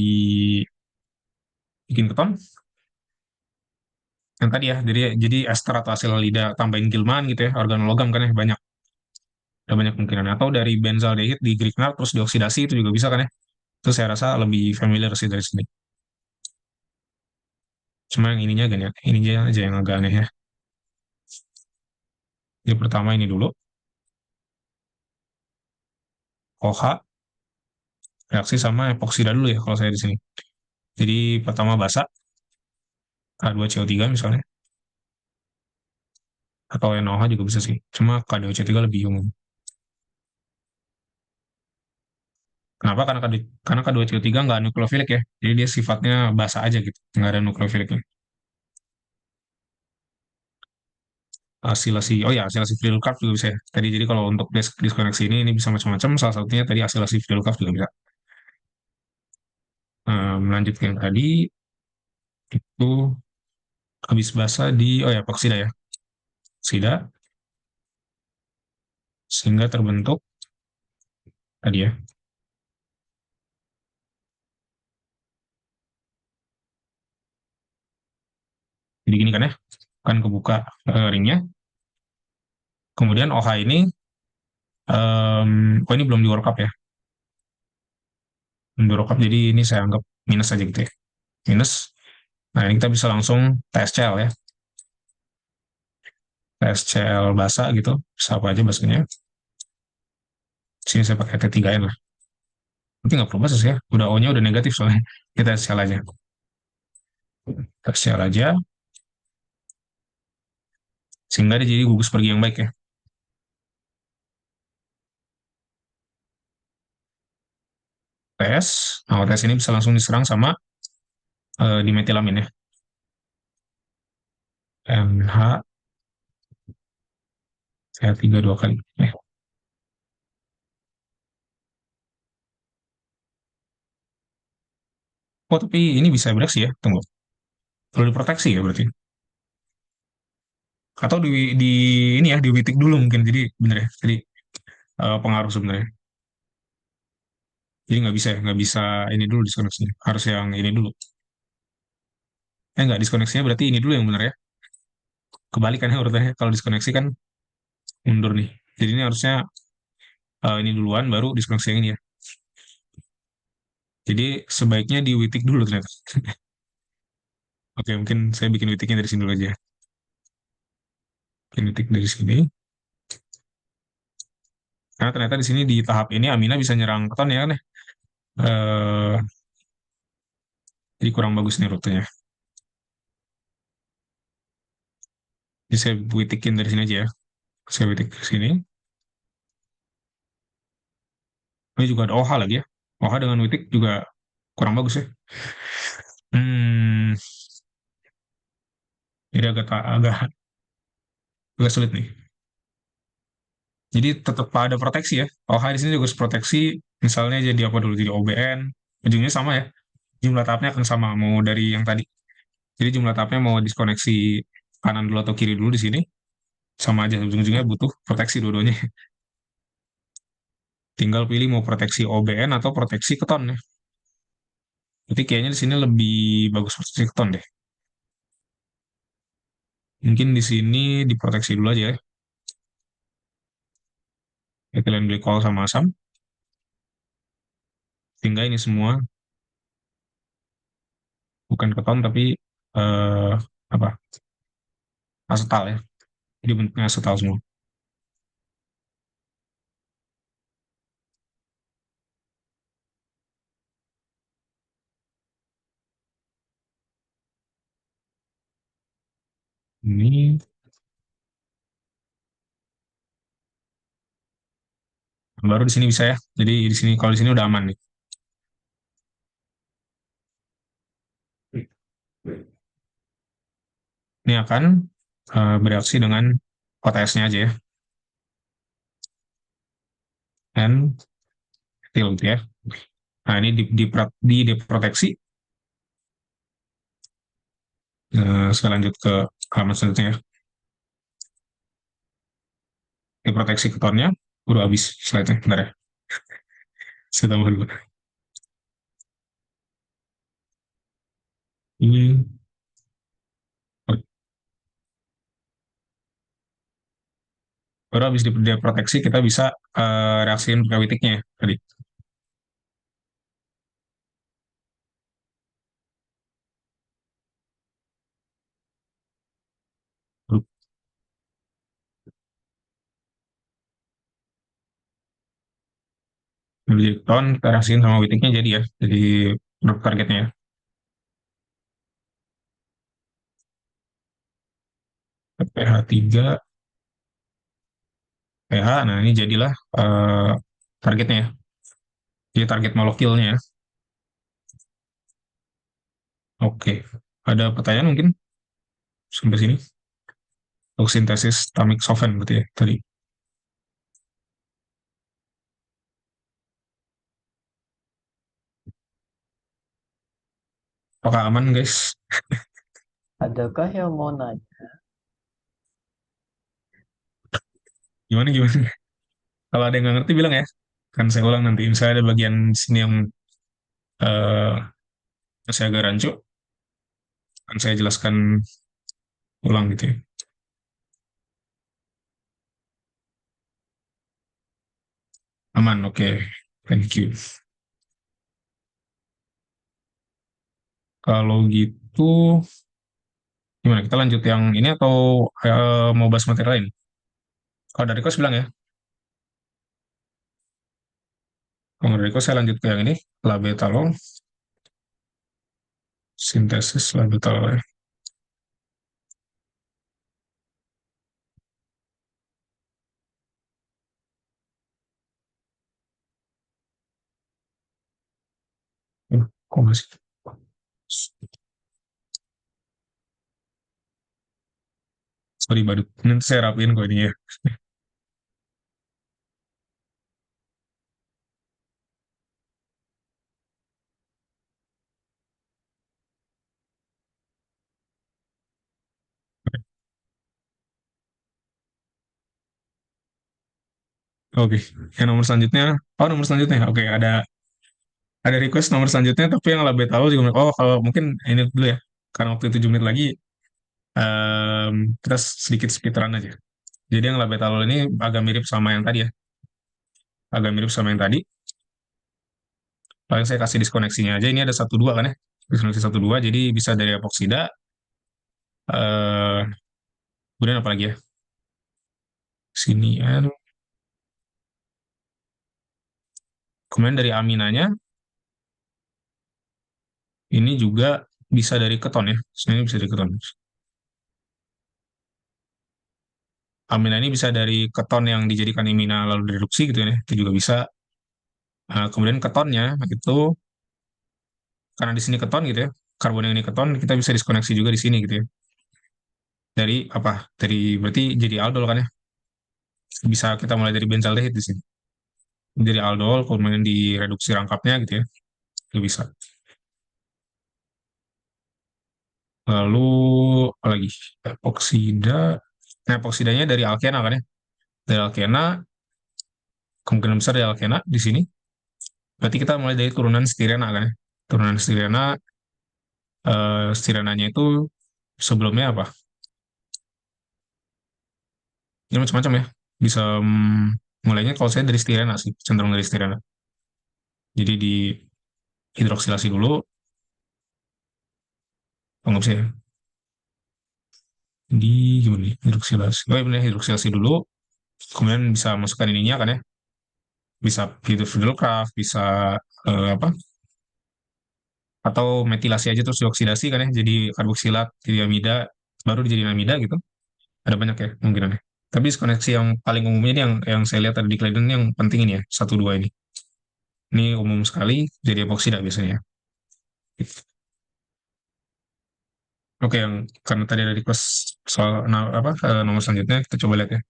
bikin keton. Yang tadi ya, jadi ester atau asil halida tambahin Gilman gitu ya, organologam kan ya, banyak. Ada banyak kemungkinan. Atau dari benzaldehid di Grignard terus dioksidasi itu juga bisa kan ya. Itu saya rasa lebih familiar sih dari sini. Cuma yang ininya agak ini aja yang agak aneh ya. Jadi pertama ini dulu, OH reaksi sama epoksida dulu ya kalau saya di sini. Jadi pertama basa, K2CO3 misalnya, atau NaOH juga bisa sih. Cuma K2CO3 lebih umum. Kenapa? Karena K2CO3 nggak nukleofilik ya. Jadi dia sifatnya basa aja gitu, nggak ada nukleofiliknya. Oh ya, asilasi Friedel-Crafts juga bisa ya. Tadi jadi kalau untuk diskoneksi ini bisa macam-macam. Salah satunya tadi asilasi Friedel-Crafts juga bisa. Melanjutkan yang tadi itu habis basa oh ya, epoksida ya. Oksida sehingga terbentuk tadi ya. Jadi gini kan ya, kan kebuka ringnya. Kemudian OH ini, oh ini belum di workup ya. Belum di workup, jadi ini saya anggap minus aja gitu ya. Minus. Nah ini kita bisa langsung TSCl ya. TSCl basa gitu, bisa apa aja basanya. Sini saya pakai T3N lah. Nanti nggak perlu basa sih ya, udah O-nya udah negatif soalnya. Kita TSCl aja. TSCl aja, sehingga dia jadi gugus pergi yang baik ya. TS, nah TS ini bisa langsung diserang sama dimetilamin ya. MH saya 3 2 kali. Oh, tapi ini bisa bereaksi ya. Tunggu. Perlu diproteksi ya berarti. Atau di ini ya, di Witik dulu mungkin. Jadi bener ya. Jadi pengaruh sebenarnya. Jadi nggak bisa ya, nggak bisa ini dulu diskoneksinya. Harus yang ini dulu. Nggak, diskoneksinya berarti ini dulu yang bener ya. Kebalikannya urutannya. Kalau diskoneksi kan mundur nih. Jadi ini harusnya ini duluan, baru diskoneksi yang ini ya. Jadi sebaiknya di Witik dulu ternyata. Oke, mungkin saya bikin Witiknya dari sini dulu aja. Bikin Witik dari sini. Karena ternyata di sini di tahap ini Amina bisa nyerang keton ya kan ya. Eh, jadi kurang bagus nih rutenya. Jadi saya witikin dari sini aja ya. Saya witik ke sini. Ini juga ada OH lagi ya. OH dengan witik juga kurang bagus ya. Hmm, jadi agak sulit nih. Jadi tetap ada proteksi ya. OH di sini juga harus proteksi. Misalnya jadi apa dulu? Jadi OBN. Ujungnya sama ya. Jumlah tahapnya akan sama. Mau dari yang tadi. Jadi jumlah tahapnya mau diskoneksi kanan dulu atau kiri dulu di sini. Sama aja. Ujung-ujungnya butuh proteksi dua-duanya. Tinggal pilih mau proteksi OBN atau proteksi keton ya. Jadi kayaknya di sini lebih bagus proteksi keton deh. Mungkin di sini diproteksi dulu aja ya. Etilen glikol sama asam. Sehingga ini semua bukan keton tapi eh, apa? Asetal ya. Jadi bentuknya asetal semua. Ini baru di sini bisa ya. Jadi di sini kalau di sini udah aman nih. Ini akan bereaksi dengan OTS-nya aja ya. And still gitu ya. Nah, ini di deproteksi. Saya lanjut ke halaman selanjutnya ya. Deproteksi ketonnya udah habis slide-nya. Bentar ya. Saya tambah dulu. Ini baru habis diproteksi kita bisa reaksiin pakai witiknya ya tadi. Jadi keton kita reaksiin sama witiknya jadi ya. Jadi untuk targetnya ya. pH 3 pH. Nah, ini jadilah targetnya ya. Jadi target molekilnya ya. Oke. Ada pertanyaan mungkin sampai sini? Untuk sintesis stomach solvent berarti ya tadi. Apakah aman guys? Adakah yang mau nanya? Gimana? Kalau ada yang nggak ngerti bilang ya. Kan saya ulang nanti. Misalnya ada bagian sini yang saya agak rancu, kan saya jelaskan ulang gitu ya. Aman, oke. Thank you. Kalau gitu, gimana? Kita lanjut yang ini atau mau bahas materi lain? Kalau dari Kos bilang ya. Kalau dari Kos saya lanjut ke yang ini, labetalol, sintesis labetalol ya. Kok masih? Sorry, badut. Nanti saya rapiin kok ini ya. Oke, yang nomor selanjutnya. Oh, nomor selanjutnya. Oke, ada request nomor selanjutnya, tapi yang labetalol juga. Oh, kalau mungkin ini dulu ya. Karena waktu 7 menit lagi, kita sedikit speedrun aja. Jadi yang labetalol ini agak mirip sama yang tadi ya. Agak mirip sama yang tadi. Paling saya kasih diskoneksinya aja. Ini ada 1-2 kan ya. Diskoneksi 1-2, jadi bisa dari epoksida. eh Kemudian apa lagi ya? Sini ya. Kemudian dari aminanya, ini juga bisa dari keton ya. Sebenarnya bisa dari keton. Amina ini bisa dari keton yang dijadikan imina lalu direduksi gitu ya. Itu juga bisa. Kemudian ketonnya itu karena di sini keton gitu ya. Karbon yang ini keton, kita bisa diskoneksi juga di sini gitu ya. Dari apa? Berarti jadi aldol kan ya. Bisa kita mulai dari benzaldehid di sini. Dari aldol, kemudian direduksi rangkapnya gitu ya. Itu bisa. Lalu apa lagi? Epoksida. Nah, epoksidanya dari alkena kan ya. Dari alkena, kemungkinan besar dari alkena di sini. Berarti kita mulai dari turunan stirena kan ya. Turunan stirena, stirenanya itu sebelumnya apa? Ini macam-macam ya. Bisa mulainya kalau saya dari stirena sih, cenderung dari stirena. Jadi di hidroksilasi dulu, nggak bisa ya. Di gimana nih? Hidroksilasi. Oh iya benar, hidroksilasi dulu. Kemudian bisa masukkan ininya kan ya. Bisa Fidelcraft, bisa apa? Atau metilasi aja terus dioksidasi kan ya. Jadi karboksilat, jadi amida, baru dijadiin amida gitu. Ada banyak ya kemungkinannya. Tapi koneksi yang paling umumnya ini yang saya lihat tadi di Claydon yang penting ini ya, 1-2 ini. Ini umum sekali, jadi epoksida biasanya. Oke, yang karena tadi ada request soal nomor selanjutnya, kita coba lihat ya.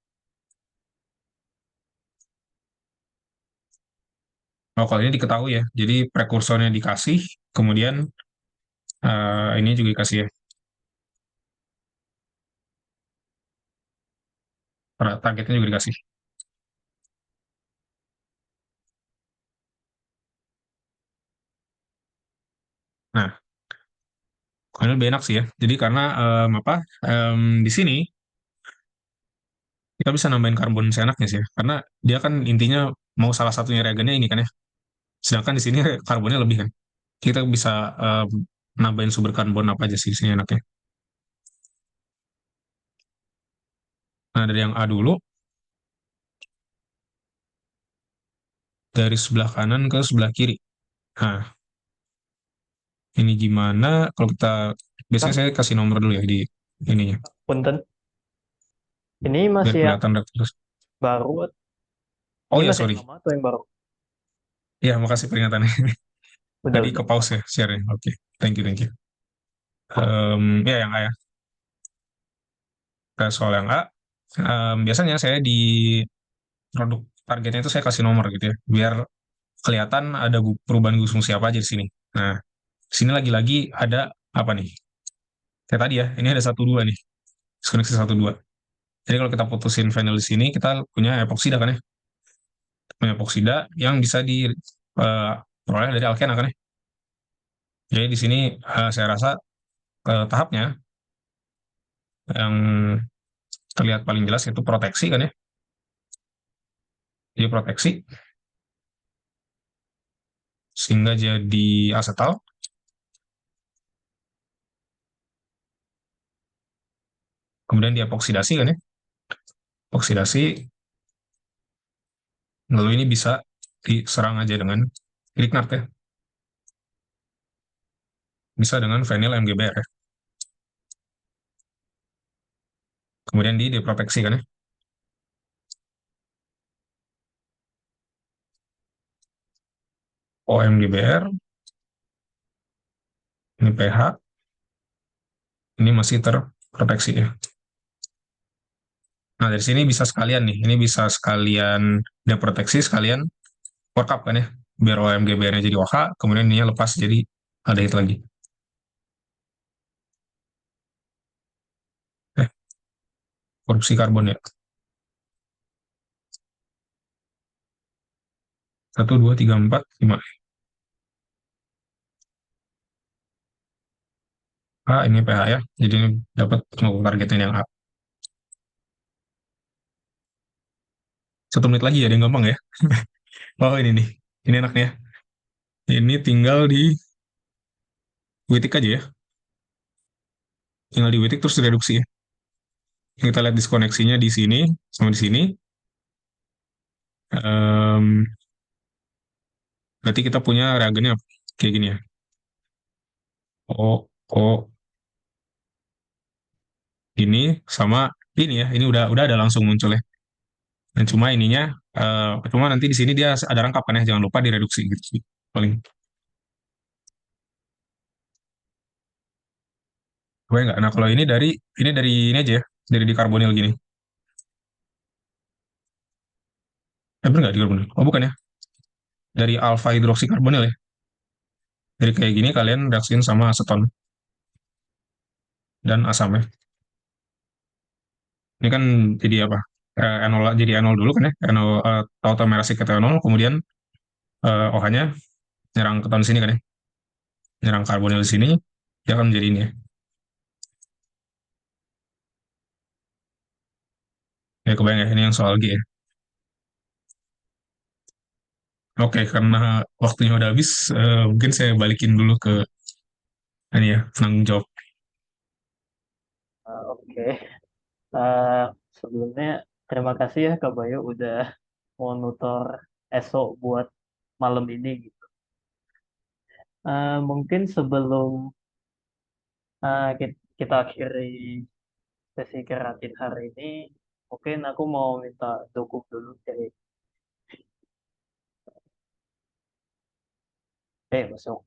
Oh, kalau ini diketahui ya. Jadi prekursornya dikasih, kemudian ini juga dikasih ya. Targetnya juga dikasih. Nah, kalau ini lebih enak sih ya. Jadi karena di sini kita bisa nambahin karbon seenaknya sih ya. Karena dia kan intinya mau salah satunya reagennya ini kan ya. Sedangkan di sini karbonnya lebih kan. Kita bisa nambahin sumber karbon apa aja sih di sini enaknya. Nah, dari yang A dulu, dari sebelah kanan ke sebelah kiri. Nah, ini gimana kalau kita, biasanya saya kasih nomor dulu ya di ininya. Punten. Ini Biar masih yang kelihatan terus. baru. Oh Ini ya, masih yang sorry. lama atau yang baru? Ya, makasih peringatannya. Udah, Tadi udah. ke pause ya share-nya. Oke, thank you, thank you. Ya, yang A ya. Ke soal yang A, biasanya saya di produk targetnya itu saya kasih nomor gitu ya, biar kelihatan ada perubahan gus fungsi apa aja di sini. Nah, di sini lagi-lagi ada apa nih? Kayak tadi ya, ini ada satu dua nih, koneksi satu dua. Jadi kalau kita putusin vinyl di sini, kita punya epoksida kan ya, punya epoksida yang bisa diperoleh dari alkena kan ya. Jadi di sini saya rasa tahapnya yang terlihat paling jelas itu proteksi kan ya. Jadi proteksi sehingga jadi asetal. Kemudian diepoksidasi kan ya. Oksidasi, lalu ini bisa diserang aja dengan Grignard ya. Bisa dengan vinyl MgBr ya. Kemudian diproteksi kan ya. OMGBR, ini pH, ini masih terproteksi ya. Nah, dari sini bisa sekalian nih, ini bisa sekalian deproteksi, sekalian workup kan ya. Biar OMGBR-nya jadi OH, kemudian ini lepas jadi aldehid lagi. Korupsi karbon ya. 1, 2, 3, 4, 5. A, ini pH ya. Jadi ini dapat targetnya yang A. 1 menit lagi ya, ada yang gampang ya. Oh, ini nih. Ini enaknya. Ini tinggal di Witik aja ya. Tinggal di Witik terus direduksi ya. Kita lihat diskoneksinya di sini sama di sini. Berarti kita punya reagennya kayak gini ya. O, O, ini sama ini ya. Ini udah ada langsung muncul ya. Dan cuma ininya, cuma nanti di sini dia ada rangkap kan ya. Jangan lupa direduksi gitu sih. Paling. Gue nggak. Nah, kalau ini dari ini aja ya. Dari dikarbonil gini. Bener nggak dikarbonil? Oh, bukan ya. Dari alfa hidroksikarbonil ya. Dari kayak gini kalian reaksiin sama aseton dan asam ya. Ini kan jadi apa? Enol jadi enol dulu kan ya. Enol tahu merasik ke enol, kemudian OH-nya nyerang ke tahun sini kan ya. Nyerang karbonil di sini, dia akan menjadi ini ya. Ya kebayang ya, ini yang soal G ya. Oke, karena waktunya udah habis, mungkin saya balikin dulu ke ini ya, penanggung jawab. Oke. Eh, Sebelumnya terima kasih ya Kak Bayu udah mau nutor esok buat malam ini gitu. Mungkin sebelum kita akhiri sesi keratin hari ini, mungkin aku mau minta dukung dulu dari masuk.